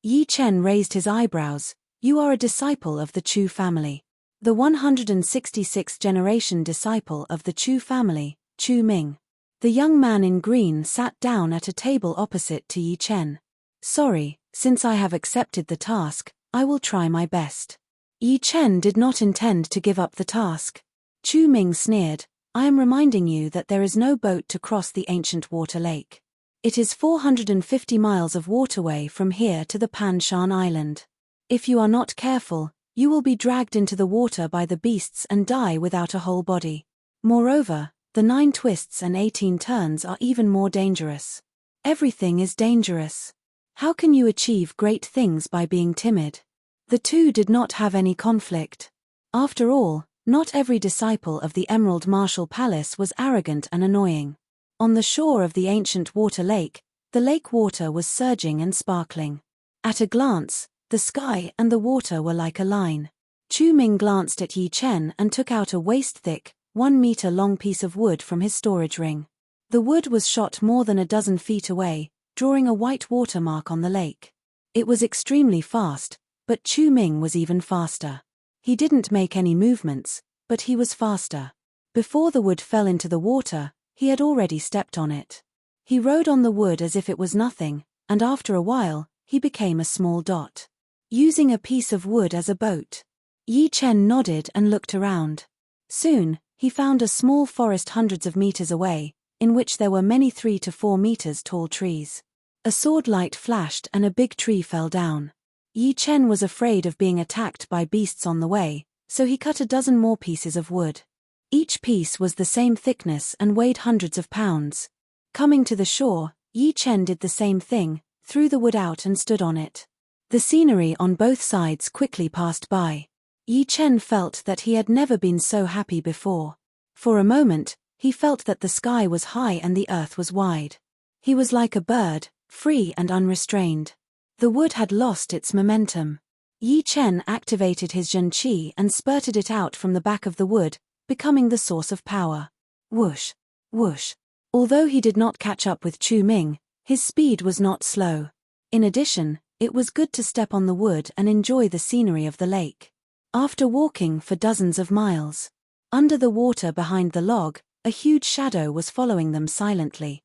Yi Chen raised his eyebrows. You are a disciple of the Chu family. The 166th generation disciple of the Chu family, Chu Ming. The young man in green sat down at a table opposite to Yi Chen. Sorry, since I have accepted the task, I will try my best. Yi Chen did not intend to give up the task. Chu Ming sneered. I am reminding you that there is no boat to cross the ancient water lake. It is 450 miles of waterway from here to the Pan Shan Island. If you are not careful, you will be dragged into the water by the beasts and die without a whole body. Moreover, the 9 twists and 18 turns are even more dangerous. Everything is dangerous. How can you achieve great things by being timid? The two did not have any conflict. After all, not every disciple of the Emerald Martial Palace was arrogant and annoying. On the shore of the ancient water lake, the lake water was surging and sparkling. At a glance, the sky and the water were like a line. Chu Ming glanced at Yi Chen and took out a waist-thick, 1-meter-long piece of wood from his storage ring. The wood was shot more than a dozen feet away, drawing a white watermark on the lake. It was extremely fast, but Chu Ming was even faster. He didn't make any movements, but he was faster. Before the wood fell into the water, he had already stepped on it. He rode on the wood as if it was nothing, and after a while, he became a small dot. Using a piece of wood as a boat. Yi Chen nodded and looked around. Soon, he found a small forest hundreds of meters away, in which there were many 3 to 4 meters tall trees. A sword light flashed and a big tree fell down. Yi Chen was afraid of being attacked by beasts on the way, so he cut a dozen more pieces of wood. Each piece was the same thickness and weighed hundreds of pounds. Coming to the shore, Yi Chen did the same thing, threw the wood out and stood on it. The scenery on both sides quickly passed by. Yi Chen felt that he had never been so happy before. For a moment, he felt that the sky was high and the earth was wide. He was like a bird, free and unrestrained. The wood had lost its momentum. Yi Chen activated his Zhen Qi and spurted it out from the back of the wood, becoming the source of power. Whoosh! Whoosh! Although he did not catch up with Chu Ming, his speed was not slow. In addition, it was good to step on the wood and enjoy the scenery of the lake. After walking for dozens of miles, under the water behind the log, a huge shadow was following them silently.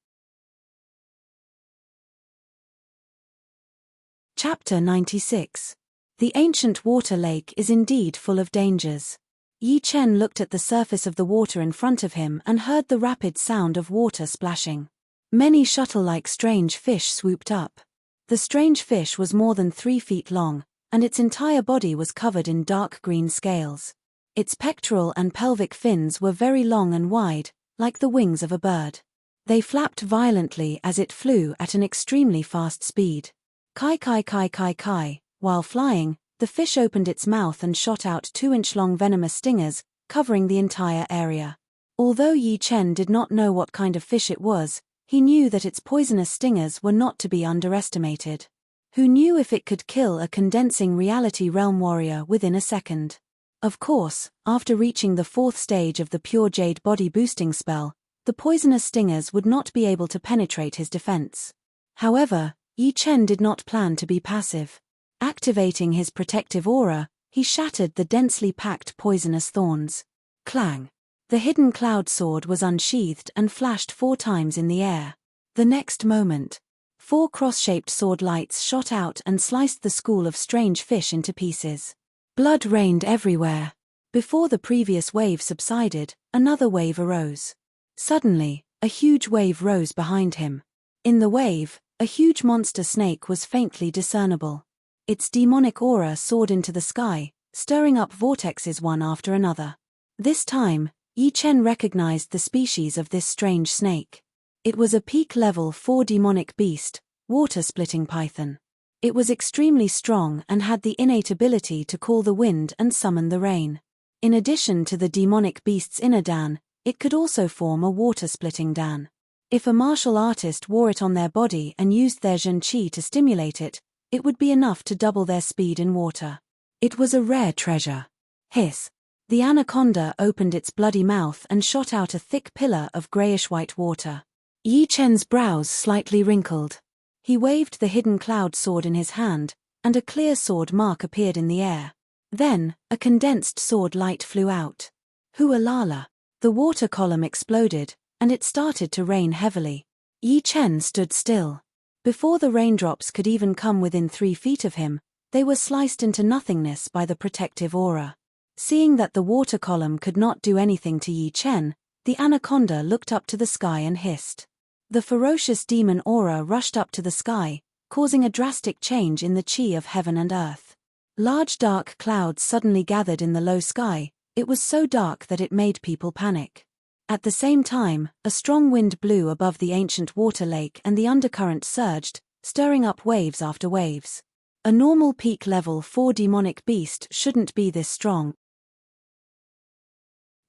Chapter 96. The ancient water lake is indeed full of dangers. Yi Chen looked at the surface of the water in front of him and heard the rapid sound of water splashing. Many shuttle-like strange fish swooped up. The strange fish was more than 3 feet long, and its entire body was covered in dark green scales. Its pectoral and pelvic fins were very long and wide, like the wings of a bird. They flapped violently as it flew at an extremely fast speed. Kai kai kai kai kai. While flying, the fish opened its mouth and shot out 2-inch-long venomous stingers, covering the entire area. Although Yi Chen did not know what kind of fish it was, he knew that its poisonous stingers were not to be underestimated. Who knew if it could kill a condensing reality realm warrior within a second? Of course, after reaching the 4th stage of the pure jade body boosting spell, the poisonous stingers would not be able to penetrate his defense. However, Yi Chen did not plan to be passive. Activating his protective aura, he shattered the densely packed poisonous thorns. Clang! The hidden cloud sword was unsheathed and flashed 4 times in the air. The next moment, 4 cross-shaped sword lights shot out and sliced the school of strange fish into pieces. Blood rained everywhere. Before the previous wave subsided, another wave arose. Suddenly, a huge wave rose behind him. In the wave, a huge monster snake was faintly discernible. Its demonic aura soared into the sky, stirring up vortexes one after another. This time, Yi Chen recognized the species of this strange snake. It was a peak-level 4 demonic beast, water-splitting python. It was extremely strong and had the innate ability to call the wind and summon the rain. In addition to the demonic beast's inner dan, it could also form a water-splitting dan. If a martial artist wore it on their body and used their Zhen Qi to stimulate it, it would be enough to double their speed in water. It was a rare treasure. Hiss! The anaconda opened its bloody mouth and shot out a thick pillar of grayish-white water. Yi Chen's brows slightly wrinkled. He waved the hidden cloud sword in his hand, and a clear sword mark appeared in the air. Then, a condensed sword light flew out. Hualala! The water column exploded, and it started to rain heavily. Yi Chen stood still. Before the raindrops could even come within 3 feet of him, they were sliced into nothingness by the protective aura. Seeing that the water column could not do anything to Yi Chen, the anaconda looked up to the sky and hissed. The ferocious demon aura rushed up to the sky, causing a drastic change in the chi of heaven and earth. Large dark clouds suddenly gathered in the low sky. It was so dark that it made people panic. At the same time, a strong wind blew above the ancient water lake and the undercurrent surged, stirring up waves after waves. A normal peak level 4 demonic beast shouldn't be this strong.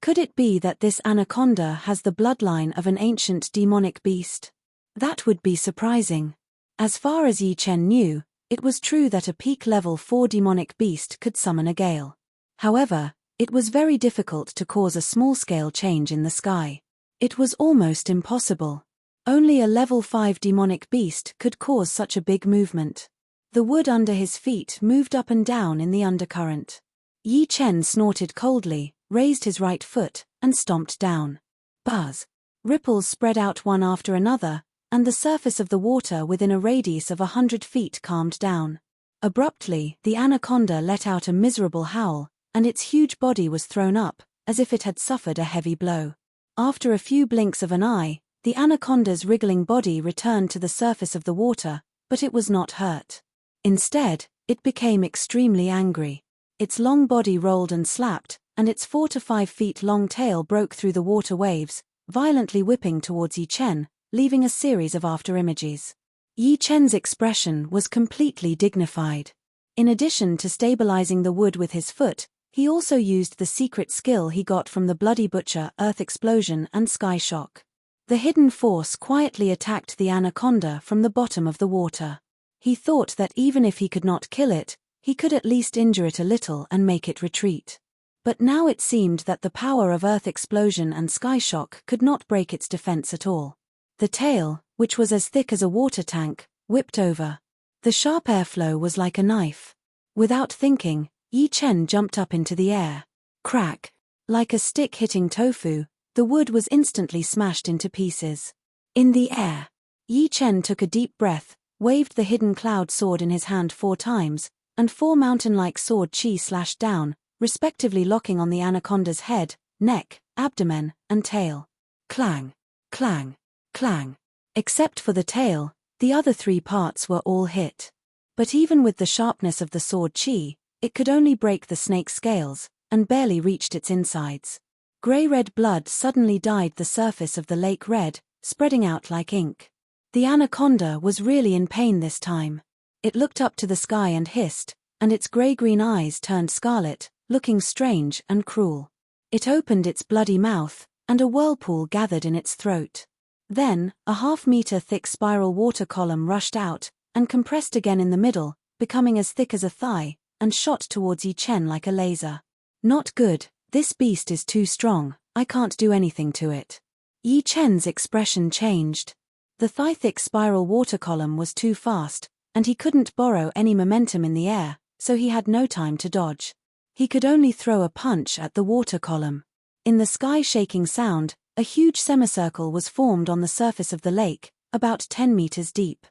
Could it be that this anaconda has the bloodline of an ancient demonic beast? That would be surprising. As far as Yi Chen knew, it was true that a peak level 4 demonic beast could summon a gale. However, it was very difficult to cause a small-scale change in the sky. It was almost impossible. Only a level 5 demonic beast could cause such a big movement. The wood under his feet moved up and down in the undercurrent. Yi Chen snorted coldly, raised his right foot, and stomped down. Buzz! Ripples spread out one after another, and the surface of the water within a radius of 100 feet calmed down. Abruptly, the anaconda let out a miserable howl, and its huge body was thrown up, as if it had suffered a heavy blow. After a few blinks of an eye, the anaconda's wriggling body returned to the surface of the water, but it was not hurt. Instead, it became extremely angry. Its long body rolled and slapped, and its 4 to 5 feet long tail broke through the water waves, violently whipping towards Yi Chen, leaving a series of afterimages. Yi Chen's expression was completely dignified. In addition to stabilizing the wood with his foot, he also used the secret skill he got from the Bloody Butcher, Earth Explosion and Sky Shock. The hidden force quietly attacked the anaconda from the bottom of the water. He thought that even if he could not kill it, he could at least injure it a little and make it retreat. But now it seemed that the power of Earth Explosion and Sky Shock could not break its defense at all. The tail, which was as thick as a water tank, whipped over. The sharp airflow was like a knife. Without thinking, Yi Chen jumped up into the air. Crack! Like a stick hitting tofu, the wood was instantly smashed into pieces. In the air, Yi Chen took a deep breath, waved the hidden cloud sword in his hand 4 times, and 4 mountain-like sword chi slashed down, respectively locking on the anaconda's head, neck, abdomen, and tail. Clang! Clang! Clang! Except for the tail, the other 3 parts were all hit. But even with the sharpness of the sword chi, it could only break the snake's scales, and barely reached its insides. Grey-red blood suddenly dyed the surface of the lake red, spreading out like ink. The anaconda was really in pain this time. It looked up to the sky and hissed, and its grey-green eyes turned scarlet, looking strange and cruel. It opened its bloody mouth, and a whirlpool gathered in its throat. Then, a half-meter thick spiral water column rushed out, and compressed again in the middle, becoming as thick as a thigh, and shot towards Yi Chen like a laser. Not good, this beast is too strong, I can't do anything to it. Yi Chen's expression changed. The thigh-thick spiral water column was too fast, and he couldn't borrow any momentum in the air, so he had no time to dodge. He could only throw a punch at the water column. In the sky-shaking sound, a huge semicircle was formed on the surface of the lake, about 10 meters deep.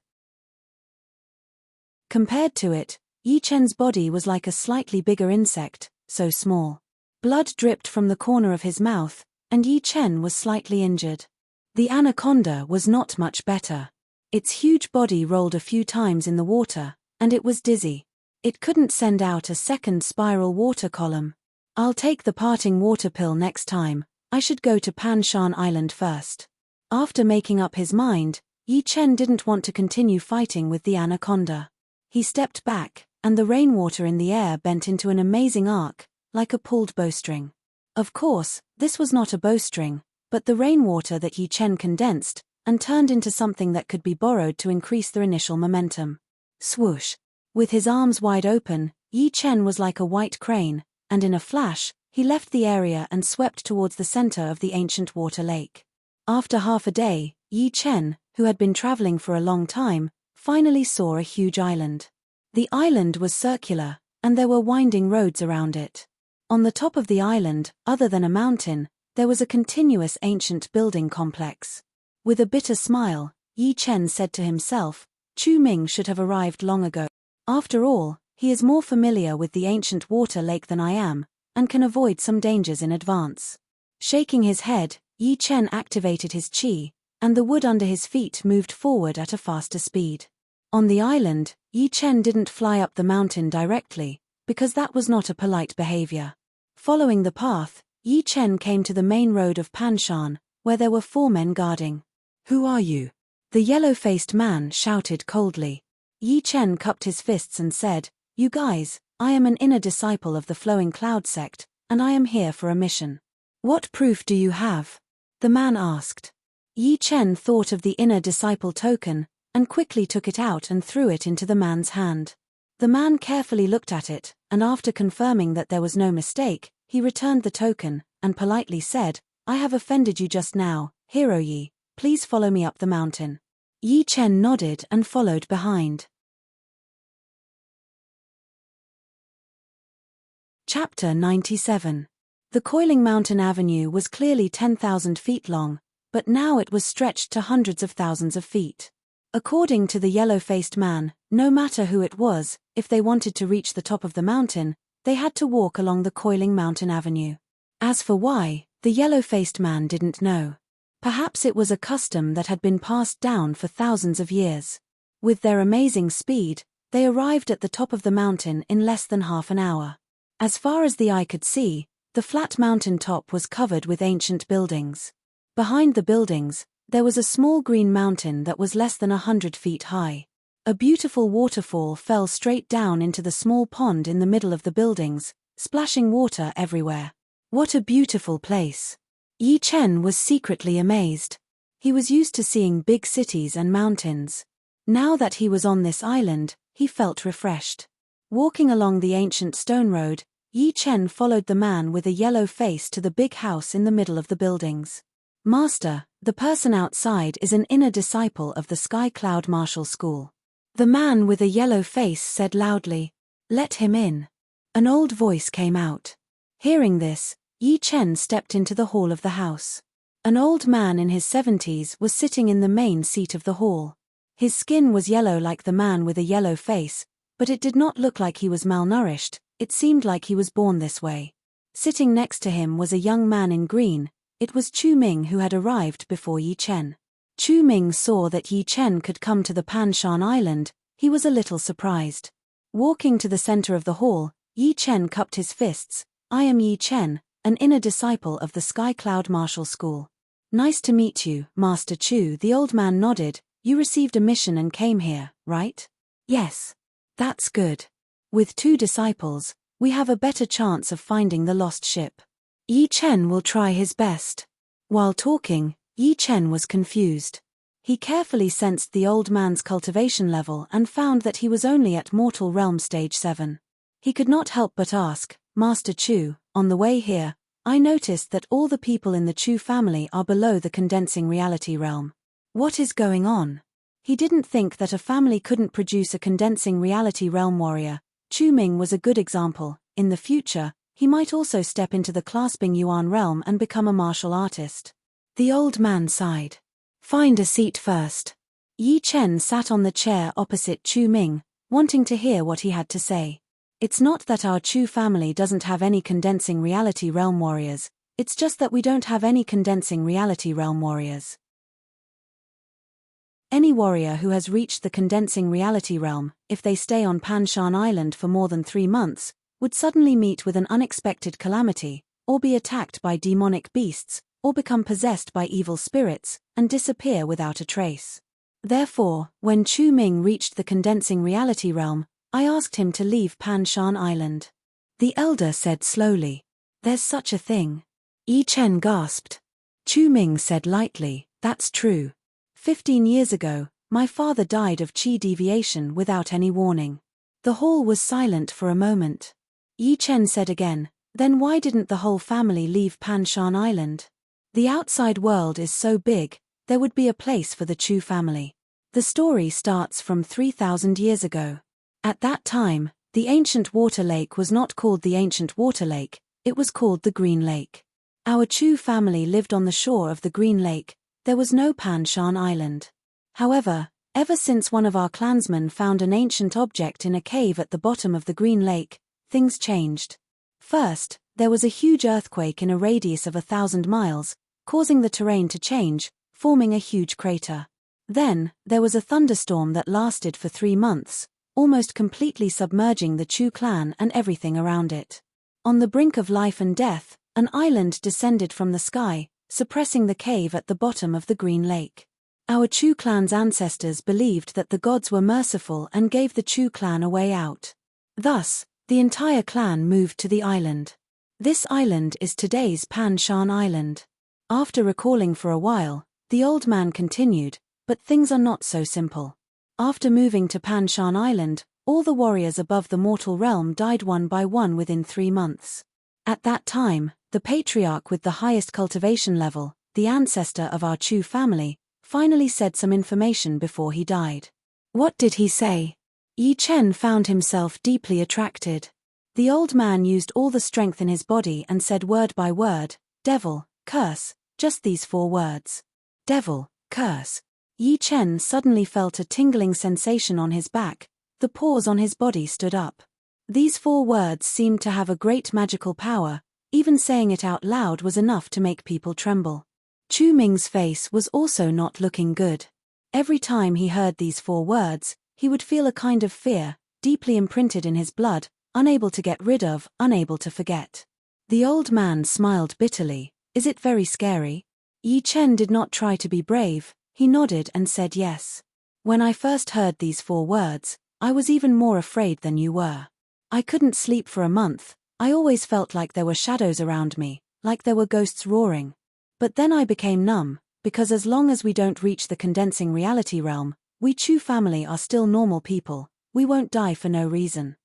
Compared to it, Yi Chen's body was like a slightly bigger insect, so small. Blood dripped from the corner of his mouth, and Yi Chen was slightly injured. The anaconda was not much better. Its huge body rolled a few times in the water, and it was dizzy. It couldn't send out a second spiral water column. I'll take the parting water pill next time, I should go to Pan Shan Island first. After making up his mind, Yi Chen didn't want to continue fighting with the anaconda. He stepped back, and the rainwater in the air bent into an amazing arc, like a pulled bowstring. Of course, this was not a bowstring, but the rainwater that Yi Chen condensed, and turned into something that could be borrowed to increase their initial momentum. Swoosh! With his arms wide open, Yi Chen was like a white crane, and in a flash, he left the area and swept towards the center of the ancient water lake. After half a day, Yi Chen, who had been traveling for a long time, finally saw a huge island. The island was circular, and there were winding roads around it. On the top of the island, other than a mountain, there was a continuous ancient building complex. With a bitter smile, Yi Chen said to himself, Chu Ming should have arrived long ago. After all, he is more familiar with the ancient water lake than I am, and can avoid some dangers in advance. Shaking his head, Yi Chen activated his chi, and the wood under his feet moved forward at a faster speed. On the island, Yi Chen didn't fly up the mountain directly, because that was not a polite behavior. Following the path, Yi Chen came to the main road of Panshan, where there were 4 men guarding. Who are you? The yellow-faced man shouted coldly. Yi Chen cupped his fists and said, You guys, I am an inner disciple of the Flowing Cloud sect, and I am here for a mission. What proof do you have? The man asked. Yi Chen thought of the inner disciple token, and quickly took it out and threw it into the man's hand. The man carefully looked at it, and after confirming that there was no mistake, he returned the token, and politely said, "I have offended you just now, hero Yi, please follow me up the mountain." Yi Chen nodded and followed behind. Chapter 97. The coiling mountain avenue was clearly 10,000 feet long, but now it was stretched to hundreds of thousands of feet. According to the yellow-faced man, no matter who it was, if they wanted to reach the top of the mountain, they had to walk along the coiling mountain avenue. As for why, the yellow-faced man didn't know. Perhaps it was a custom that had been passed down for thousands of years. With their amazing speed, they arrived at the top of the mountain in less than half an hour. As far as the eye could see, the flat mountain top was covered with ancient buildings. Behind the buildings, there was a small green mountain that was less than 100 feet high. A beautiful waterfall fell straight down into the small pond in the middle of the buildings, splashing water everywhere. What a beautiful place! Yi Chen was secretly amazed. He was used to seeing big cities and mountains. Now that he was on this island, he felt refreshed. Walking along the ancient stone road, Yi Chen followed the man with a yellow face to the big house in the middle of the buildings. "Master, the person outside is an inner disciple of the Sky Cloud Martial School." The man with a yellow face said loudly, "Let him in." An old voice came out. Hearing this, Yi Chen stepped into the hall of the house. An old man in his 70s was sitting in the main seat of the hall. His skin was yellow like the man with a yellow face, but it did not look like he was malnourished. It seemed like he was born this way. Sitting next to him was a young man in green. It was Chu Ming who had arrived before Yi Chen. Chu Ming saw that Yi Chen could come to the Pan Shan Island. He was a little surprised. Walking to the center of the hall, Yi Chen cupped his fists. "I am Yi Chen, an inner disciple of the Sky Cloud Martial School." "Nice to meet you, Master Chu." The old man nodded. "You received a mission and came here, right?" "Yes." "That's good. With 2 disciples, we have a better chance of finding the lost ship. Yi Chen will try his best." While talking, Yi Chen was confused. He carefully sensed the old man's cultivation level and found that he was only at Mortal Realm Stage 7. He could not help but ask, "Master Chu, on the way here, I noticed that all the people in the Chu family are below the condensing reality realm. What is going on?" He didn't think that a family couldn't produce a condensing reality realm warrior. Chu Ming was a good example. In the future, he might also step into the clasping yuan realm and become a martial artist. The old man sighed. "Find a seat first." Yi Chen sat on the chair opposite Chu Ming, wanting to hear what he had to say. "It's not that our Chu family doesn't have any condensing reality realm warriors, it's just that we don't have any condensing reality realm warriors. Any warrior who has reached the condensing reality realm, if they stay on Pan Shan Island for more than 3 months, would suddenly meet with an unexpected calamity, or be attacked by demonic beasts, or become possessed by evil spirits, and disappear without a trace. Therefore, when Chu Ming reached the condensing reality realm, I asked him to leave Pan Shan Island." The elder said slowly, "There's such a thing." Yi Chen gasped. Chu Ming said lightly, "That's true. 15 years ago, my father died of qi deviation without any warning." The hall was silent for a moment. Yi Chen said again, "Then why didn't the whole family leave Pan Shan Island? The outside world is so big, there would be a place for the Chu family." The story starts from 3,000 years ago. At that time, the ancient water lake was not called the ancient water lake, it was called the Green Lake. Our Chu family lived on the shore of the Green Lake. There was no Pan Shan Island. However, ever since one of our clansmen found an ancient object in a cave at the bottom of the Green Lake, things changed. First, there was a huge earthquake in a radius of 1,000 miles, causing the terrain to change, forming a huge crater. Then, there was a thunderstorm that lasted for 3 months, almost completely submerging the Chu clan and everything around it. On the brink of life and death, an island descended from the sky, suppressing the cave at the bottom of the Green Lake. Our Chu clan's ancestors believed that the gods were merciful and gave the Chu clan a way out. Thus, the entire clan moved to the island. This island is today's Pan Shan Island. After recalling for a while, the old man continued, "But things are not so simple. After moving to Pan Shan Island, All the warriors above the mortal realm died one by one within 3 months. At that time, the patriarch with the highest cultivation level, the ancestor of our Chu family, finally said some information before he died. What did he say? Yi Chen found himself deeply attracted. The old man used all the strength in his body and said word by word, "Devil, curse," just these 4 words. Devil, curse. Yi Chen suddenly felt a tingling sensation on his back, the pores on his body stood up. These 4 words seemed to have a great magical power, even saying it out loud was enough to make people tremble. Chu Ming's face was also not looking good. Every time he heard these 4 words, he would feel a kind of fear, deeply imprinted in his blood, unable to get rid of, unable to forget. The old man smiled bitterly. Is it very scary? Yi Chen did not try to be brave, he nodded and said yes. When I first heard these 4 words, I was even more afraid than you were. I couldn't sleep for a month, I always felt like there were shadows around me, like there were ghosts roaring. But then I became numb, because as long as we don't reach the condensing reality realm, we Chu family are still normal people, we won't die for no reason.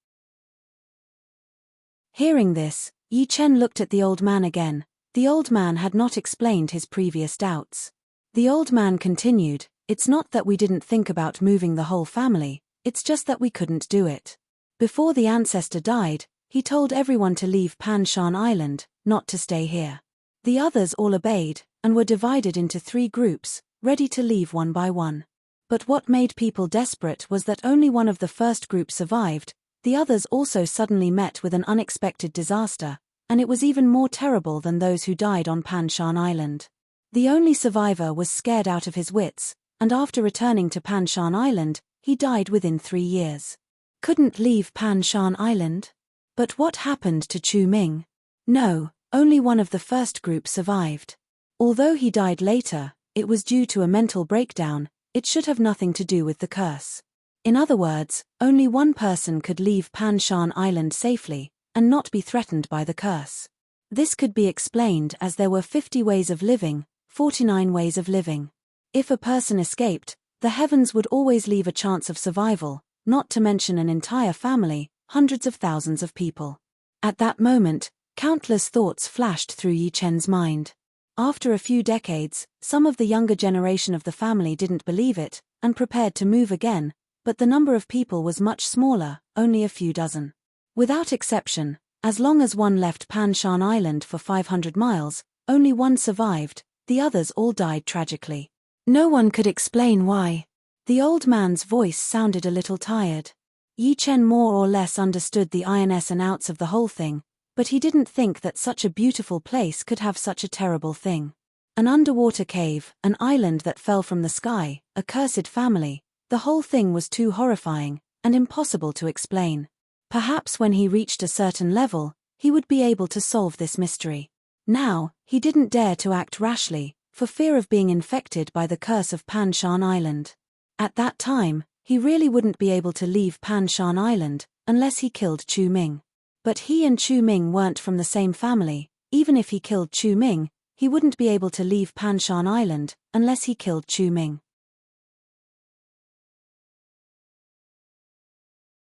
Hearing this, Yi Chen looked at the old man again. The old man had not explained his previous doubts. The old man continued, "It's not that we didn't think about moving the whole family, it's just that we couldn't do it. Before the ancestor died, he told everyone to leave Pan Shan Island, not to stay here. The others all obeyed, and were divided into 3 groups, ready to leave one by one. But what made people desperate was that only one of the first group survived, the others also suddenly met with an unexpected disaster, and it was even more terrible than those who died on Pan Shan Island. The only survivor was scared out of his wits, and after returning to Pan Shan Island, he died within 3 years. Couldn't leave Pan Shan Island? But what happened to Chu Ming? No, only one of the first group survived. Although he died later, it was due to a mental breakdown, it should have nothing to do with the curse. In other words, only one person could leave Pan Shan Island safely, and not be threatened by the curse. This could be explained as there were 50 ways of living, 49 ways of living. If a person escaped, the heavens would always leave a chance of survival, not to mention an entire family, hundreds of thousands of people. At that moment, countless thoughts flashed through Yi Chen's mind. After a few decades, some of the younger generation of the family didn't believe it, and prepared to move again, but the number of people was much smaller, only a few dozen. Without exception, as long as one left Pan Shan Island for 500 miles, only one survived, the others all died tragically. No one could explain why. The old man's voice sounded a little tired. Yi Chen more or less understood the ins and outs of the whole thing, but he didn't think that such a beautiful place could have such a terrible thing. An underwater cave, an island that fell from the sky, a cursed family, the whole thing was too horrifying, and impossible to explain. Perhaps when he reached a certain level, he would be able to solve this mystery. Now, he didn't dare to act rashly, for fear of being infected by the curse of Pan Shan Island. At that time, he really wouldn't be able to leave Pan Shan Island, unless he killed Chu Ming. But he and Chu Ming weren't from the same family, even if he killed Chu Ming, he wouldn't be able to leave Pan Shan Island, unless he killed Chu Ming.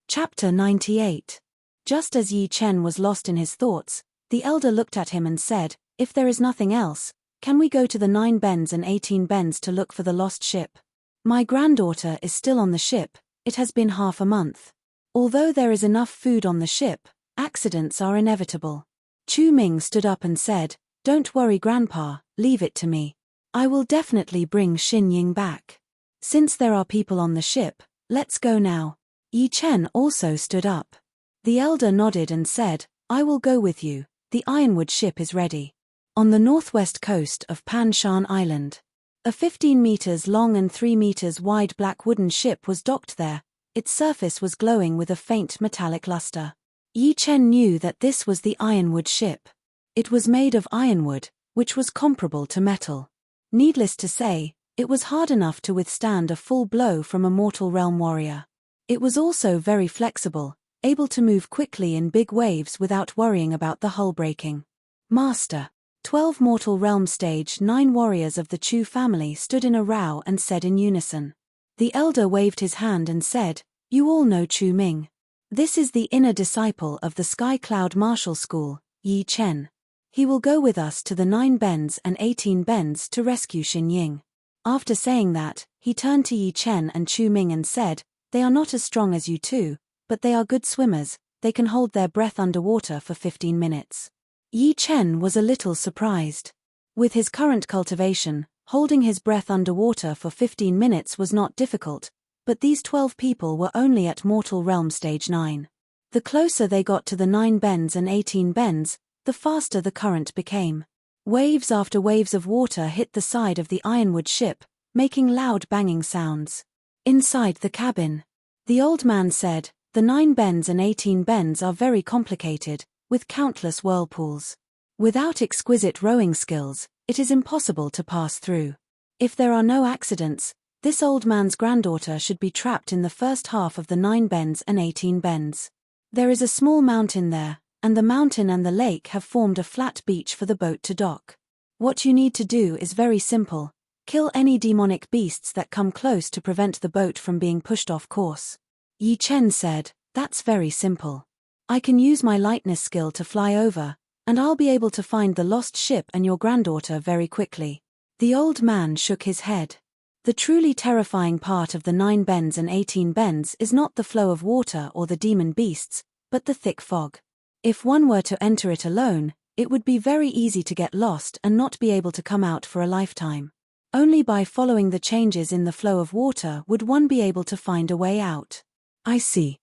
Chapter 98. Just as Yi Chen was lost in his thoughts, the elder looked at him and said, "If there is nothing else, can we go to the 9 bends and 18 bends to look for the lost ship? My granddaughter is still on the ship, it has been half a month. Although there is enough food on the ship, accidents are inevitable." Chu Ming stood up and said, "Don't worry Grandpa, leave it to me. I will definitely bring Xin Ying back. Since there are people on the ship, let's go now." Yi Chen also stood up. The elder nodded and said, "I will go with you, the ironwood ship is ready." On the northwest coast of Pan Shan Island, a 15 meters long and 3 meters wide black wooden ship was docked there, its surface was glowing with a faint metallic luster. Yi Chen knew that this was the ironwood ship. It was made of ironwood, which was comparable to metal. Needless to say, it was hard enough to withstand a full blow from a mortal realm warrior. It was also very flexible, able to move quickly in big waves without worrying about the hull breaking. "Master." 12 mortal realm stage 9 warriors of the Chu family stood in a row and said in unison. The elder waved his hand and said, You all know Chu Ming. This is the inner disciple of the Sky Cloud Martial School, Yi Chen. He will go with us to the 9 bends and 18 bends to rescue Xin Ying. After saying that, he turned to Yi Chen and Chu Ming and said, "They are not as strong as you two, but they are good swimmers, they can hold their breath underwater for 15 minutes. Yi Chen was a little surprised. With his current cultivation, holding his breath underwater for 15 minutes was not difficult, but these 12 people were only at Mortal Realm Stage 9. The closer they got to the 9 bends and 18 bends, the faster the current became. Waves after waves of water hit the side of the ironwood ship, making loud banging sounds. Inside the cabin, the old man said, "The 9 bends and 18 bends are very complicated, with countless whirlpools. Without exquisite rowing skills, it is impossible to pass through. If there are no accidents, this old man's granddaughter should be trapped in the first half of the 9 bends and 18 bends. There is a small mountain there, and the mountain and the lake have formed a flat beach for the boat to dock. What you need to do is very simple. Kill any demonic beasts that come close to prevent the boat from being pushed off course." Yi Chen said, "That's very simple. I can use my lightness skill to fly over, and I'll be able to find the lost ship and your granddaughter very quickly." The old man shook his head. The truly terrifying part of the 9 bends and 18 bends is not the flow of water or the demon beasts, but the thick fog. If one were to enter it alone, it would be very easy to get lost and not be able to come out for a lifetime. Only by following the changes in the flow of water would one be able to find a way out. "I see."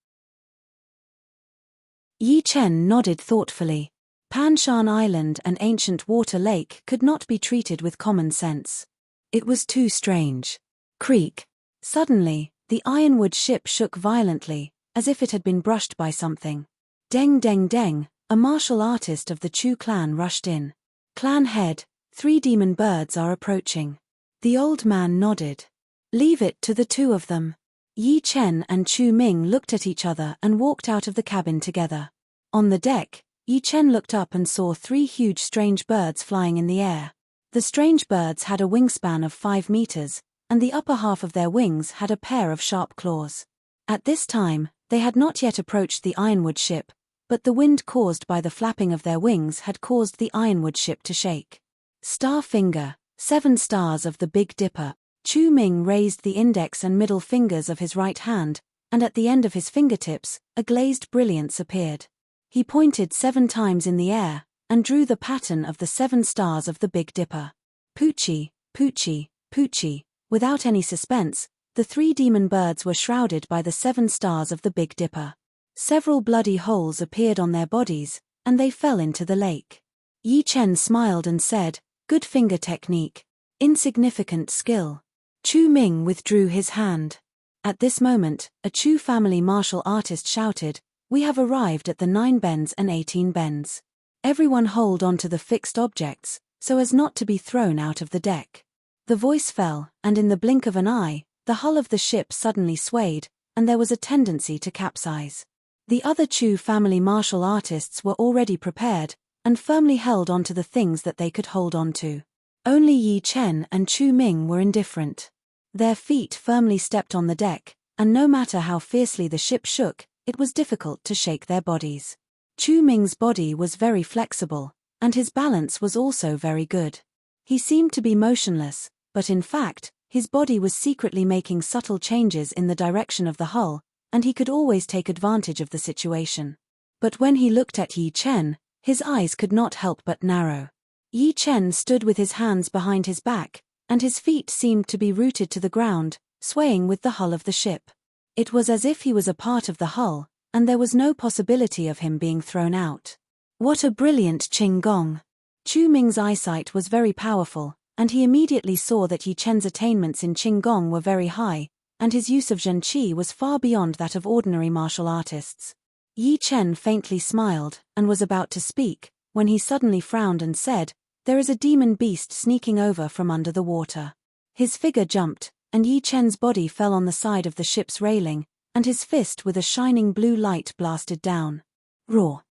Yi Chen nodded thoughtfully. Panshan Island and Ancient Water Lake could not be treated with common sense. It was too strange. Creak. Suddenly, the ironwood ship shook violently, as if it had been brushed by something. Deng deng deng, a martial artist of the Chu clan rushed in. "Clan head, 3 demon birds are approaching." The old man nodded. "Leave it to the 2 of them." Yi Chen and Chu Ming looked at each other and walked out of the cabin together. On the deck, Yi Chen looked up and saw 3 huge strange birds flying in the air. The strange birds had a wingspan of 5 meters, and the upper half of their wings had a pair of sharp claws. At this time, they had not yet approached the ironwood ship, but the wind caused by the flapping of their wings had caused the ironwood ship to shake. Star finger, 7 stars of the Big Dipper. Chu Ming raised the index and middle fingers of his right hand, and at the end of his fingertips, a glazed brilliance appeared. He pointed 7 times in the air, and drew the pattern of the 7 stars of the Big Dipper. Poochie, Poochie, Poochie. Without any suspense, the 3 demon birds were shrouded by the 7 stars of the Big Dipper. Several bloody holes appeared on their bodies, and they fell into the lake. Yi Chen smiled and said, "Good finger technique. Insignificant skill." Chu Ming withdrew his hand. At this moment, a Chu family martial artist shouted, "We have arrived at the 9 bends and 18 bends. Everyone hold on to the fixed objects, so as not to be thrown out of the deck." The voice fell, and in the blink of an eye, the hull of the ship suddenly swayed, and there was a tendency to capsize. The other Chu family martial artists were already prepared, and firmly held onto the things that they could hold on to. Only Yi Chen and Chu Ming were indifferent. Their feet firmly stepped on the deck, and no matter how fiercely the ship shook, it was difficult to shake their bodies. Chu Ming's body was very flexible, and his balance was also very good. He seemed to be motionless, but in fact, his body was secretly making subtle changes in the direction of the hull, and he could always take advantage of the situation. But when he looked at Yi Chen, his eyes could not help but narrow. Yi Chen stood with his hands behind his back, and his feet seemed to be rooted to the ground, swaying with the hull of the ship. It was as if he was a part of the hull, and there was no possibility of him being thrown out. What a brilliant Qinggong! Chu Ming's eyesight was very powerful, and he immediately saw that Yi Chen's attainments in Qinggong were very high, and his use of Zhenqi was far beyond that of ordinary martial artists. Yi Chen faintly smiled, and was about to speak, when he suddenly frowned and said, "There is a demon beast sneaking over from under the water." His figure jumped, and Yi Chen's body fell on the side of the ship's railing, and his fist with a shining blue light blasted down. Roar!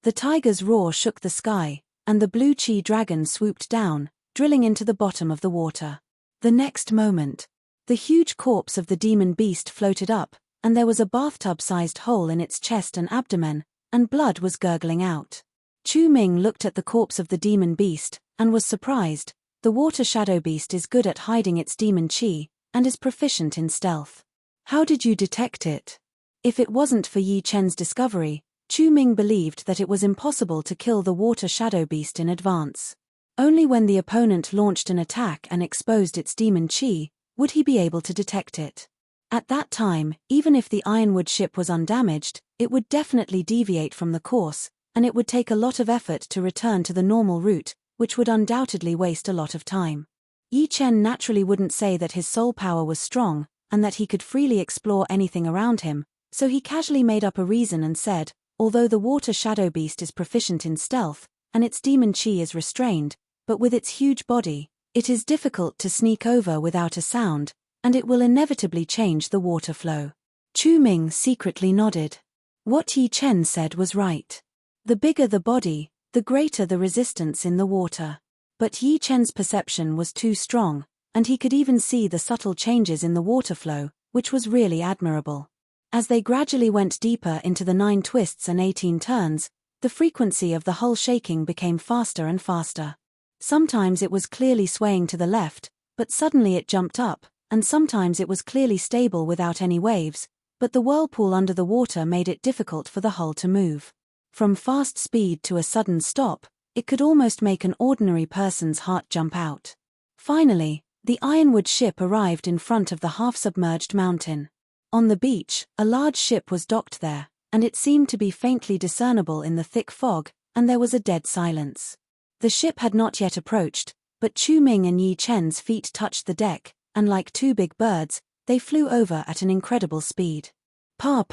The tiger's roar shook the sky, and the blue chi dragon swooped down, drilling into the bottom of the water. The next moment, The huge corpse of the demon beast floated up, and there was a bathtub-sized hole in its chest and abdomen, and blood was gurgling out. Chu Ming looked at the corpse of the demon beast, and was surprised. The water shadow beast is good at hiding its demon chi, and is proficient in stealth. How did you detect it? If it wasn't for Yi Chen's discovery, Chu Ming believed that it was impossible to kill the water shadow beast in advance. Only when the opponent launched an attack and exposed its demon chi, would he be able to detect it. At that time, even if the ironwood ship was undamaged, it would definitely deviate from the course, and it would take a lot of effort to return to the normal route, which would undoubtedly waste a lot of time. Yi Chen naturally wouldn't say that his soul power was strong, and that he could freely explore anything around him, so he casually made up a reason and said, although the water shadow beast is proficient in stealth, and its demon chi is restrained, but with its huge body, it is difficult to sneak over without a sound, and it will inevitably change the water flow. Chu Ming secretly nodded. What Yi Chen said was right. The bigger the body, the greater the resistance in the water. But Yi Chen's perception was too strong, and he could even see the subtle changes in the water flow, which was really admirable. As they gradually went deeper into the 9 twists and 18 turns, the frequency of the hull shaking became faster and faster. Sometimes it was clearly swaying to the left, but suddenly it jumped up, and sometimes it was clearly stable without any waves, but the whirlpool under the water made it difficult for the hull to move. From fast speed to a sudden stop, it could almost make an ordinary person's heart jump out. Finally, the ironwood ship arrived in front of the half-submerged mountain. On the beach, a large ship was docked there, and it seemed to be faintly discernible in the thick fog, and there was a dead silence. The ship had not yet approached, but Chu Ming and Yi Chen's feet touched the deck, and like 2 big birds, they flew over at an incredible speed. Pa.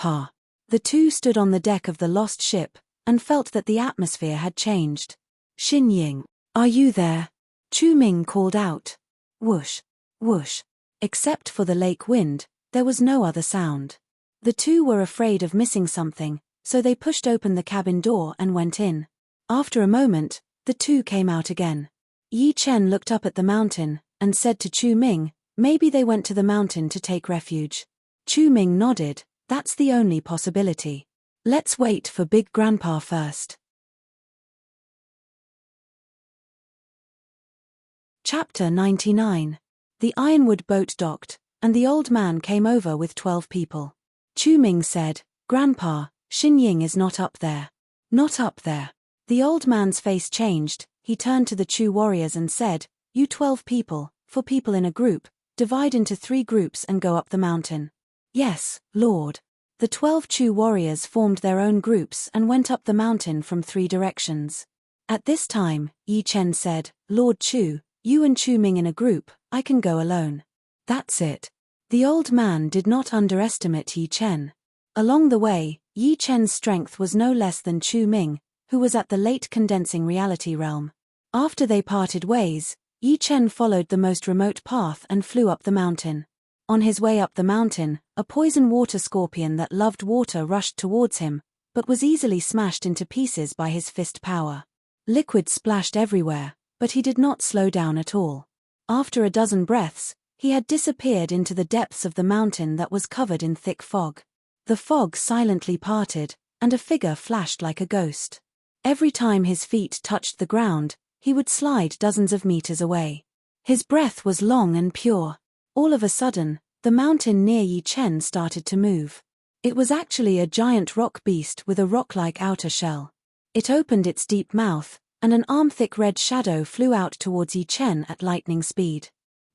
The two stood on the deck of the lost ship, and felt that the atmosphere had changed. Xin Ying, are you there? Chu Ming called out. Whoosh, whoosh. Except for the lake wind, there was no other sound. The two were afraid of missing something, so they pushed open the cabin door and went in. After a moment, the two came out again. Yi Chen looked up at the mountain, and said to Chu Ming, maybe they went to the mountain to take refuge. Chu Ming nodded, that's the only possibility. Let's wait for Big Grandpa first. Chapter 99. The ironwood boat docked, and the old man came over with 12 people. Chu Ming said, Grandpa, Xin Ying is not up there. Not up there. The old man's face changed, he turned to the Chu warriors and said, you 12 people, 4 people in a group, divide into 3 groups and go up the mountain. Yes, Lord. The 12 Chu warriors formed their own groups and went up the mountain from 3 directions. At this time, Yi Chen said, Lord Chu, you and Chu Ming in a group, I can go alone. That's it. The old man did not underestimate Yi Chen. Along the way, Yi Chen's strength was no less than Chu Ming, who was at the late condensing reality realm. After they parted ways, Yi Chen followed the most remote path and flew up the mountain. On his way up the mountain, a poison water scorpion that loved water rushed towards him, but was easily smashed into pieces by his fist power. Liquid splashed everywhere, but he did not slow down at all. After a dozen breaths, he had disappeared into the depths of the mountain that was covered in thick fog. The fog silently parted, and a figure flashed like a ghost. Every time his feet touched the ground, he would slide dozens of meters away. His breath was long and pure. All of a sudden, the mountain near Yi Chen started to move. It was actually a giant rock beast with a rock-like outer shell. It opened its deep mouth, and an arm-thick red shadow flew out towards Yi Chen at lightning speed.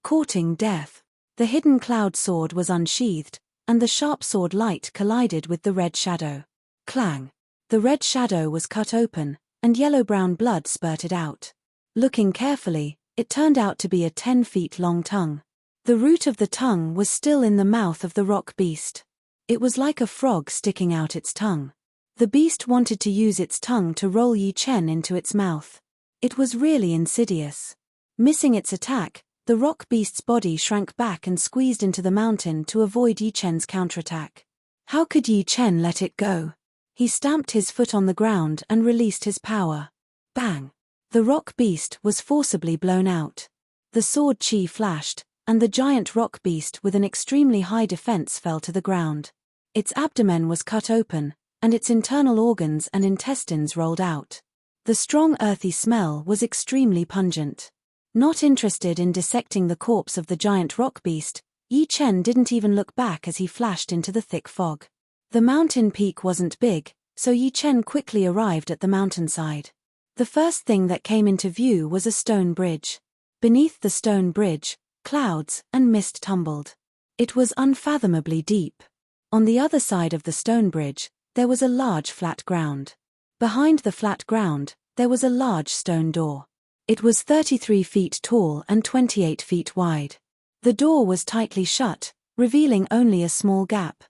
Courting death. The hidden cloud sword was unsheathed, and the sharp sword light collided with the red shadow. Clang. The red shadow was cut open, and yellow-brown blood spurted out. Looking carefully, it turned out to be a 10 feet long tongue. The root of the tongue was still in the mouth of the rock beast. It was like a frog sticking out its tongue. The beast wanted to use its tongue to roll Yi Chen into its mouth. It was really insidious. Missing its attack, the rock beast's body shrank back and squeezed into the mountain to avoid Yi Chen's counterattack. How could Yi Chen let it go? He stamped his foot on the ground and released his power. Bang! The rock beast was forcibly blown out. The sword chi flashed, and the giant rock beast with an extremely high defense fell to the ground. Its abdomen was cut open, and its internal organs and intestines rolled out. The strong earthy smell was extremely pungent. Not interested in dissecting the corpse of the giant rock beast, Yi Chen didn't even look back as he flashed into the thick fog. The mountain peak wasn't big, so Yi Chen quickly arrived at the mountainside. The first thing that came into view was a stone bridge. Beneath the stone bridge, clouds and mist tumbled. It was unfathomably deep. On the other side of the stone bridge, there was a large flat ground. Behind the flat ground, there was a large stone door. It was 33 feet tall and 28 feet wide. The door was tightly shut, revealing only a small gap.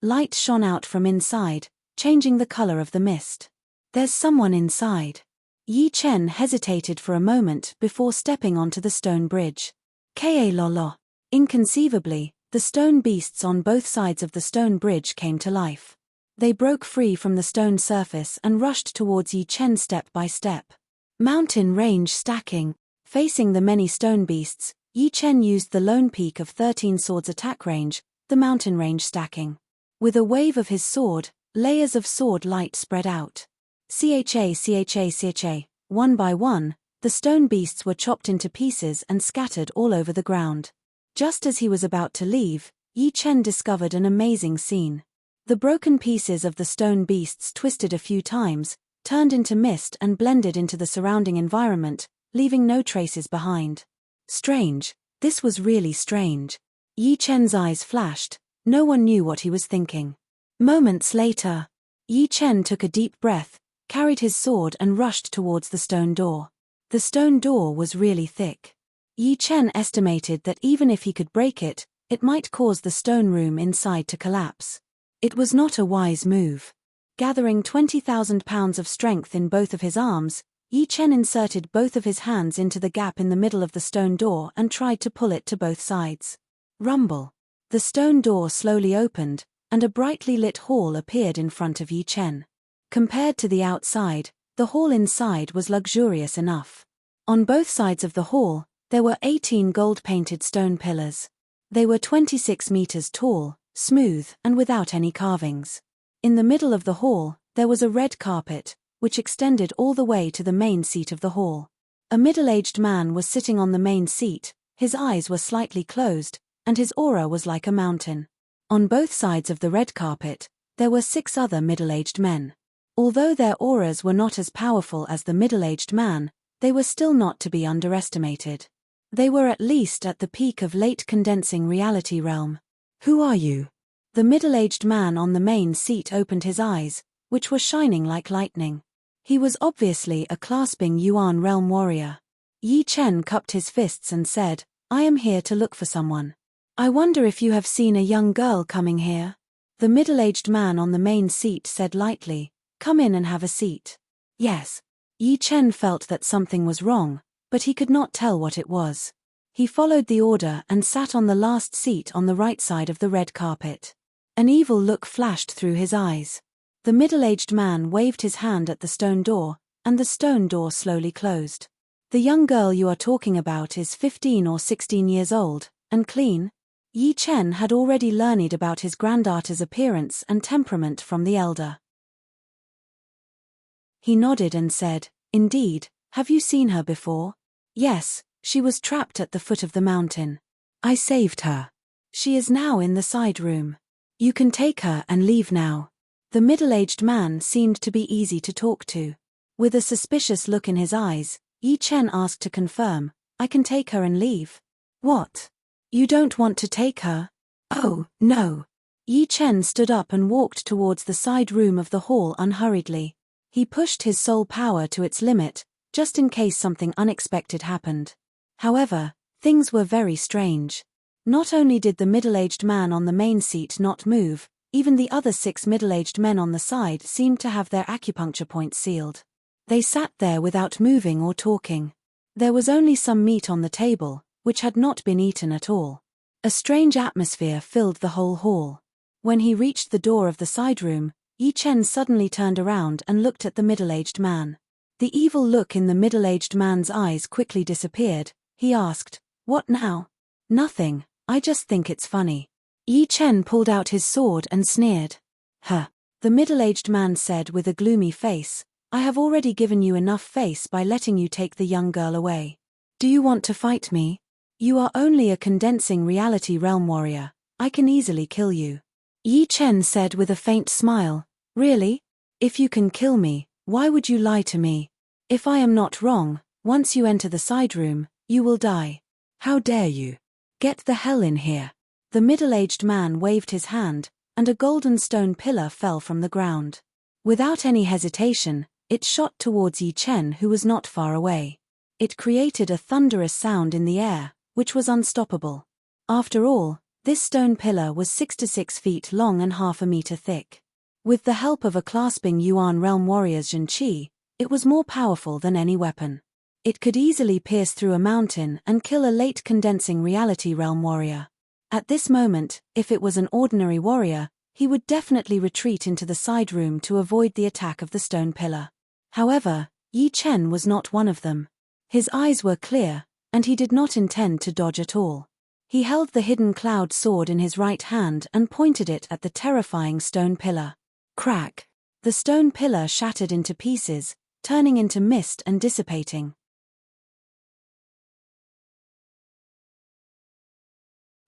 Light shone out from inside, changing the color of the mist. "There's someone inside." Yi Chen hesitated for a moment before stepping onto the stone bridge. Ka lolo. Inconceivably, the stone beasts on both sides of the stone bridge came to life. They broke free from the stone surface and rushed towards Yi Chen step by step. Mountain range stacking. Facing the many stone beasts, Yi Chen used the lone peak of 13 swords attack range, the mountain range stacking. With a wave of his sword, layers of sword light spread out. Cha. One by one, the stone beasts were chopped into pieces and scattered all over the ground. Just as he was about to leave, Yi Chen discovered an amazing scene. The broken pieces of the stone beasts twisted a few times, turned into mist and blended into the surrounding environment, leaving no traces behind. Strange. This was really strange. Yi Chen's eyes flashed. No one knew what he was thinking. Moments later, Yi Chen took a deep breath, carried his sword and rushed towards the stone door. The stone door was really thick. Yi Chen estimated that even if he could break it, it might cause the stone room inside to collapse. It was not a wise move. Gathering 20,000 pounds of strength in both of his arms, Yi Chen inserted both of his hands into the gap in the middle of the stone door and tried to pull it to both sides. Rumble. The stone door slowly opened, and a brightly lit hall appeared in front of Yi Chen. Compared to the outside, the hall inside was luxurious enough. On both sides of the hall, there were 18 gold-painted stone pillars. They were 26 meters tall, smooth, and without any carvings. In the middle of the hall, there was a red carpet, which extended all the way to the main seat of the hall. A middle-aged man was sitting on the main seat, his eyes were slightly closed, and his aura was like a mountain. On both sides of the red carpet, there were 6 other middle-aged men. Although their auras were not as powerful as the middle-aged man, they were still not to be underestimated. They were at least at the peak of late condensing reality realm. "Who are you?" The middle-aged man on the main seat opened his eyes, which were shining like lightning. He was obviously a clasping Yuan realm warrior. Yi Chen cupped his fists and said, "I am here to look for someone. I wonder if you have seen a young girl coming here?" The middle-aged man on the main seat said lightly, "Come in and have a seat." Yes. Yi Chen felt that something was wrong, but he could not tell what it was. He followed the order and sat on the last seat on the right side of the red carpet. An evil look flashed through his eyes. The middle-aged man waved his hand at the stone door, and the stone door slowly closed. "The young girl you are talking about is 15 or 16 years old, and clean?" Yi Chen had already learned about his granddaughter's appearance and temperament from the elder. He nodded and said, "Indeed, have you seen her before?" "Yes, she was trapped at the foot of the mountain. I saved her. She is now in the side room. You can take her and leave now." The middle-aged man seemed to be easy to talk to. With a suspicious look in his eyes, Yi Chen asked to confirm, "I can take her and leave?" "What? You don't want to take her?" "Oh, no." Yi Chen stood up and walked towards the side room of the hall unhurriedly. He pushed his soul power to its limit, just in case something unexpected happened. However, things were very strange. Not only did the middle-aged man on the main seat not move, even the other 6 middle-aged men on the side seemed to have their acupuncture points sealed. They sat there without moving or talking. There was only some meat on the table, which had not been eaten at all. A strange atmosphere filled the whole hall. When he reached the door of the side room, Yi Chen suddenly turned around and looked at the middle-aged man. The evil look in the middle-aged man's eyes quickly disappeared, he asked. "What now?" "Nothing, I just think it's funny." Yi Chen pulled out his sword and sneered. "Huh." The middle-aged man said with a gloomy face, "I have already given you enough face by letting you take the young girl away. Do you want to fight me? You are only a condensing reality realm warrior. I can easily kill you." Yi Chen said with a faint smile, "Really? If you can kill me, why would you lie to me? If I am not wrong, once you enter the side room, you will die." "How dare you? Get the hell in here." The middle-aged man waved his hand, and a golden stone pillar fell from the ground. Without any hesitation, it shot towards Yi Chen, who was not far away. It created a thunderous sound in the air, which was unstoppable. After all, this stone pillar was 6 to 6 feet long and half a meter thick. With the help of a clasping Yuan realm warrior's Zhen Qi, it was more powerful than any weapon. It could easily pierce through a mountain and kill a late condensing reality realm warrior. At this moment, if it was an ordinary warrior, he would definitely retreat into the side room to avoid the attack of the stone pillar. However, Yi Chen was not one of them. His eyes were clear, and he did not intend to dodge at all. He held the hidden cloud sword in his right hand and pointed it at the terrifying stone pillar. Crack! The stone pillar shattered into pieces, turning into mist and dissipating.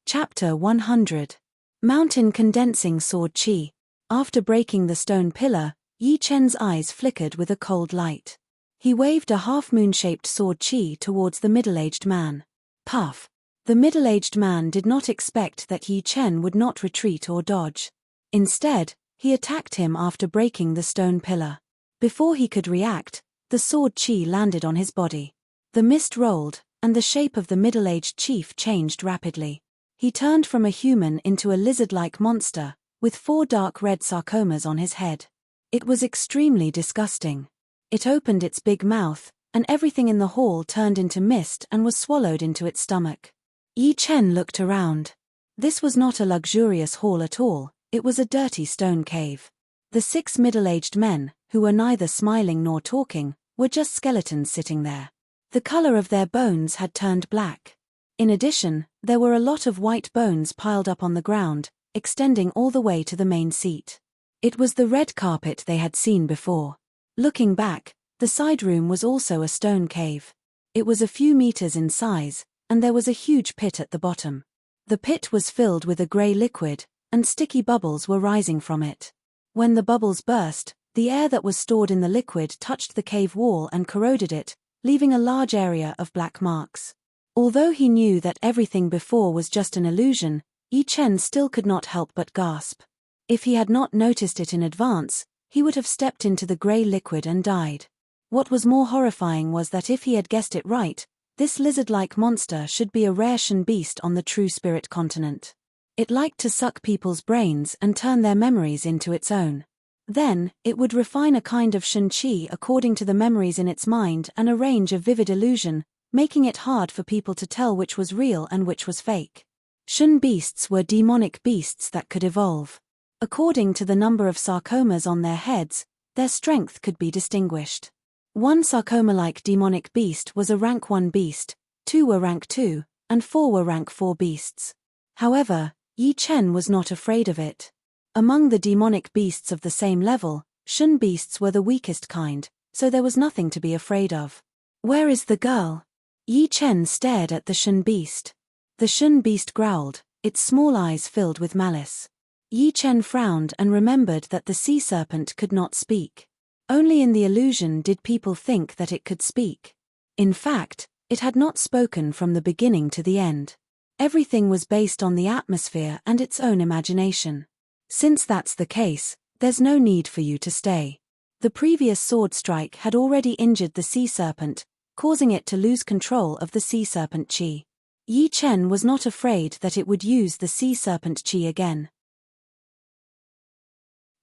Chapter 100. Mountain Condensing Sword Qi. After breaking the stone pillar, Yi Chen's eyes flickered with a cold light. He waved a half-moon-shaped sword Qi towards the middle-aged man. Puff! The middle-aged man did not expect that Yi Chen would not retreat or dodge. Instead, he attacked him after breaking the stone pillar. Before he could react, the sword Qi landed on his body. The mist rolled, and the shape of the middle-aged chief changed rapidly. He turned from a human into a lizard-like monster, with 4 dark red sarcomas on his head. It was extremely disgusting. It opened its big mouth, and everything in the hall turned into mist and was swallowed into its stomach. Yi Chen looked around. This was not a luxurious hall at all, it was a dirty stone cave. The 6 middle-aged men, who were neither smiling nor talking, were just skeletons sitting there. The color of their bones had turned black. In addition, there were a lot of white bones piled up on the ground, extending all the way to the main seat. It was the red carpet they had seen before. Looking back, the side room was also a stone cave. It was a few meters in size, and there was a huge pit at the bottom. The pit was filled with a gray liquid, and sticky bubbles were rising from it. When the bubbles burst, the air that was stored in the liquid touched the cave wall and corroded it, leaving a large area of black marks. Although he knew that everything before was just an illusion, Yi Chen still could not help but gasp. If he had not noticed it in advance, he would have stepped into the gray liquid and died. What was more horrifying was that if he had guessed it right, this lizard-like monster should be a rare Shen beast on the True Spirit continent. It liked to suck people's brains and turn their memories into its own. Then, it would refine a kind of Shen Qi according to the memories in its mind and arrange a vivid illusion, making it hard for people to tell which was real and which was fake. Shen beasts were demonic beasts that could evolve. According to the number of sarcomas on their heads, their strength could be distinguished. One sarcoma-like demonic beast was a rank 1 beast, 2 were rank 2, and 4 were rank 4 beasts. However, Yi Chen was not afraid of it. Among the demonic beasts of the same level, Shen beasts were the weakest kind, so there was nothing to be afraid of. "Where is the girl?" Yi Chen stared at the Shen beast. The Shen beast growled, its small eyes filled with malice. Yi Chen frowned and remembered that the sea serpent could not speak. Only in the illusion did people think that it could speak. In fact, it had not spoken from the beginning to the end. Everything was based on the atmosphere and its own imagination. Since that's the case, there's no need for you to stay. The previous sword strike had already injured the sea serpent, causing it to lose control of the sea serpent Qi. Yi Chen was not afraid that it would use the sea serpent Qi again.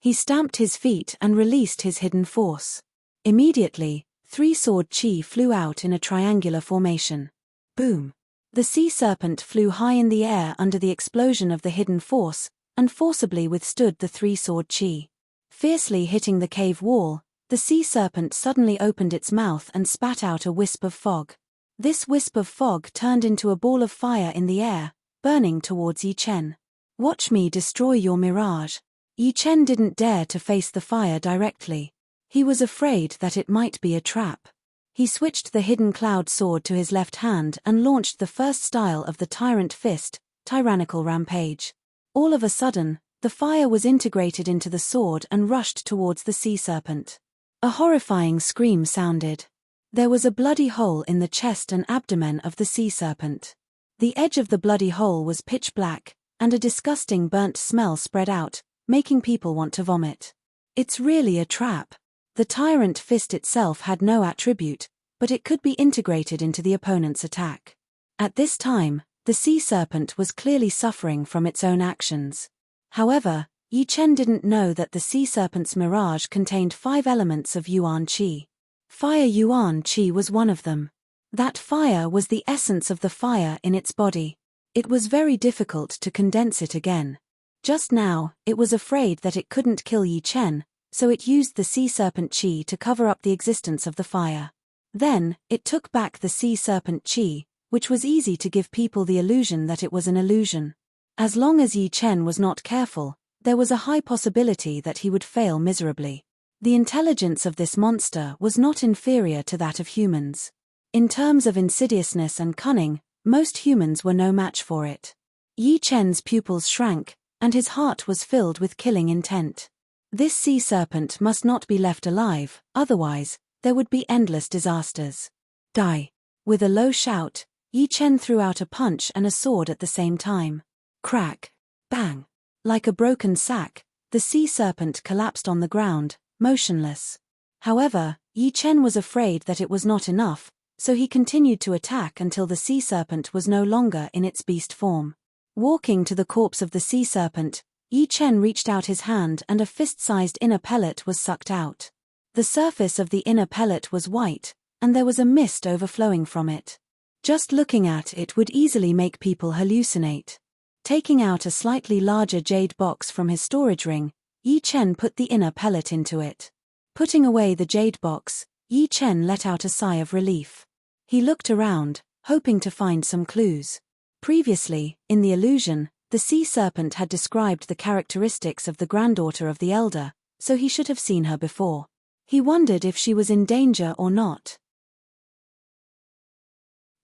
He stamped his feet and released his hidden force. Immediately, 3 sword Qi flew out in a triangular formation. Boom! The sea serpent flew high in the air under the explosion of the hidden force, and forcibly withstood the 3 sword Qi. Fiercely hitting the cave wall, the sea serpent suddenly opened its mouth and spat out a wisp of fog. This wisp of fog turned into a ball of fire in the air, burning towards Yi Chen. "Watch me destroy your mirage." Yi Chen didn't dare to face the fire directly. He was afraid that it might be a trap. He switched the hidden cloud sword to his left hand and launched the first style of the Tyrant Fist, Tyrannical Rampage. All of a sudden, the fire was integrated into the sword and rushed towards the sea serpent. A horrifying scream sounded. There was a bloody hole in the chest and abdomen of the sea serpent. The edge of the bloody hole was pitch black, and a disgusting burnt smell spread out, making people want to vomit. It's really a trap. The Tyrant Fist itself had no attribute, but it could be integrated into the opponent's attack. At this time, the sea serpent was clearly suffering from its own actions. However, Yi Chen didn't know that the sea serpent's mirage contained 5 elements of Yuan Qi. Fire Yuan Qi was one of them. That fire was the essence of the fire in its body. It was very difficult to condense it again. Just now, it was afraid that it couldn't kill Yi Chen, so it used the sea serpent Qi to cover up the existence of the fire. Then, it took back the sea serpent Qi, which was easy to give people the illusion that it was an illusion. As long as Yi Chen was not careful, there was a high possibility that he would fail miserably. The intelligence of this monster was not inferior to that of humans. In terms of insidiousness and cunning, most humans were no match for it. Yi Chen's pupils shrank, and his heart was filled with killing intent. This sea serpent must not be left alive, otherwise, there would be endless disasters. Die! With a low shout, Yi Chen threw out a punch and a sword at the same time. Crack! Bang! Like a broken sack, the sea serpent collapsed on the ground, motionless. However, Yi Chen was afraid that it was not enough, so he continued to attack until the sea serpent was no longer in its beast form. Walking to the corpse of the sea serpent, Yi Chen reached out his hand and a fist-sized inner pellet was sucked out. The surface of the inner pellet was white, and there was a mist overflowing from it. Just looking at it would easily make people hallucinate. Taking out a slightly larger jade box from his storage ring, Yi Chen put the inner pellet into it. Putting away the jade box, Yi Chen let out a sigh of relief. He looked around, hoping to find some clues. Previously, in the illusion, the sea serpent had described the characteristics of the granddaughter of the elder, so he should have seen her before. He wondered if she was in danger or not.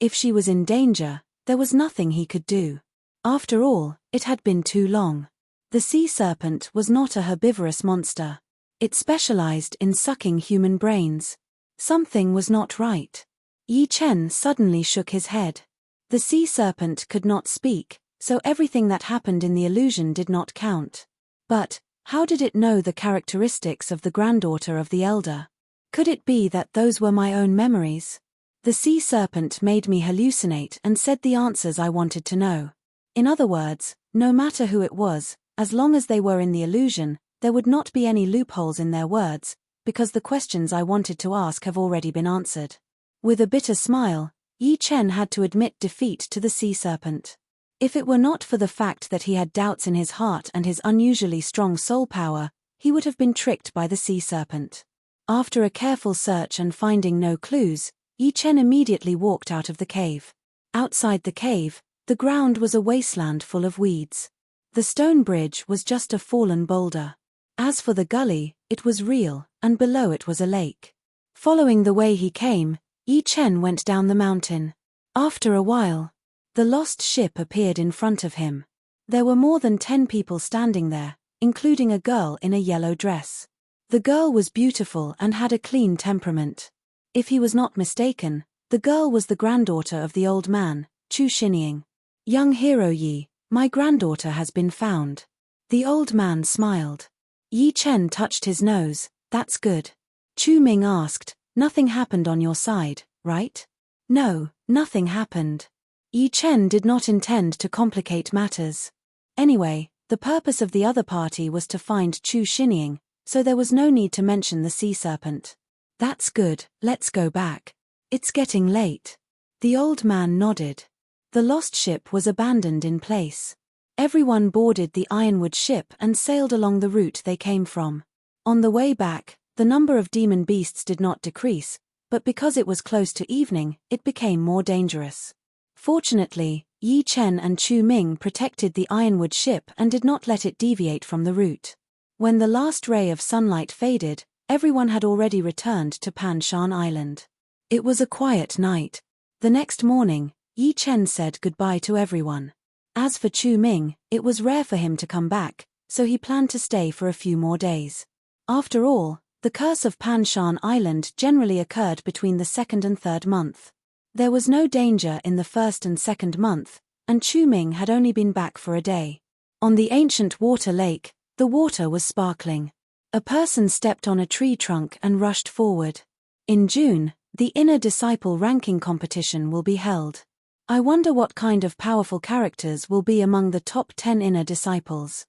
If she was in danger, there was nothing he could do. After all, it had been too long. The sea serpent was not a herbivorous monster. It specialized in sucking human brains. Something was not right. Yi Chen suddenly shook his head. The sea serpent could not speak, so everything that happened in the illusion did not count. But, how did it know the characteristics of the granddaughter of the elder? Could it be that those were my own memories? The sea serpent made me hallucinate and said the answers I wanted to know. In other words, no matter who it was, as long as they were in the illusion, there would not be any loopholes in their words, because the questions I wanted to ask have already been answered. With a bitter smile, Yi Chen had to admit defeat to the sea serpent. If it were not for the fact that he had doubts in his heart and his unusually strong soul power, he would have been tricked by the sea serpent. After a careful search and finding no clues, Yi Chen immediately walked out of the cave. Outside the cave, the ground was a wasteland full of weeds. The stone bridge was just a fallen boulder. As for the gully, it was real, and below it was a lake. Following the way he came, Yi Chen went down the mountain. After a while, the lost ship appeared in front of him. There were more than 10 people standing there, including a girl in a yellow dress. The girl was beautiful and had a clean temperament. If he was not mistaken, the girl was the granddaughter of the old man, Chu Xinying. "Young hero Yi, my granddaughter has been found." The old man smiled. Yi Chen touched his nose. "That's good." Chu Ming asked, "Nothing happened on your side, right?" "No, nothing happened." Yi Chen did not intend to complicate matters. Anyway, the purpose of the other party was to find Chu Xinying, so there was no need to mention the sea serpent. "That's good, let's go back. It's getting late." The old man nodded. The lost ship was abandoned in place. Everyone boarded the ironwood ship and sailed along the route they came from. On the way back, the number of demon beasts did not decrease, but because it was close to evening, it became more dangerous. Fortunately, Yi Chen and Chu Ming protected the ironwood ship and did not let it deviate from the route. When the last ray of sunlight faded, everyone had already returned to Pan Shan Island. It was a quiet night. The next morning, Yi Chen said goodbye to everyone. As for Chu Ming, it was rare for him to come back, so he planned to stay for a few more days. After all, the curse of Pan Shan Island generally occurred between the second and third month. There was no danger in the first and second month, and Chu Ming had only been back for a day. On the ancient water lake, the water was sparkling. A person stepped on a tree trunk and rushed forward. In June, the Inner Disciple ranking competition will be held. I wonder what kind of powerful characters will be among the top 10 Inner Disciples.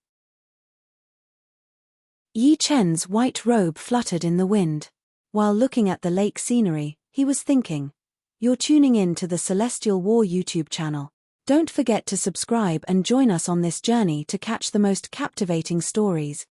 Yi Chen's white robe fluttered in the wind. While looking at the lake scenery, he was thinking, "You're tuning in to the Celestial War YouTube channel. Don't forget to subscribe and join us on this journey to catch the most captivating stories,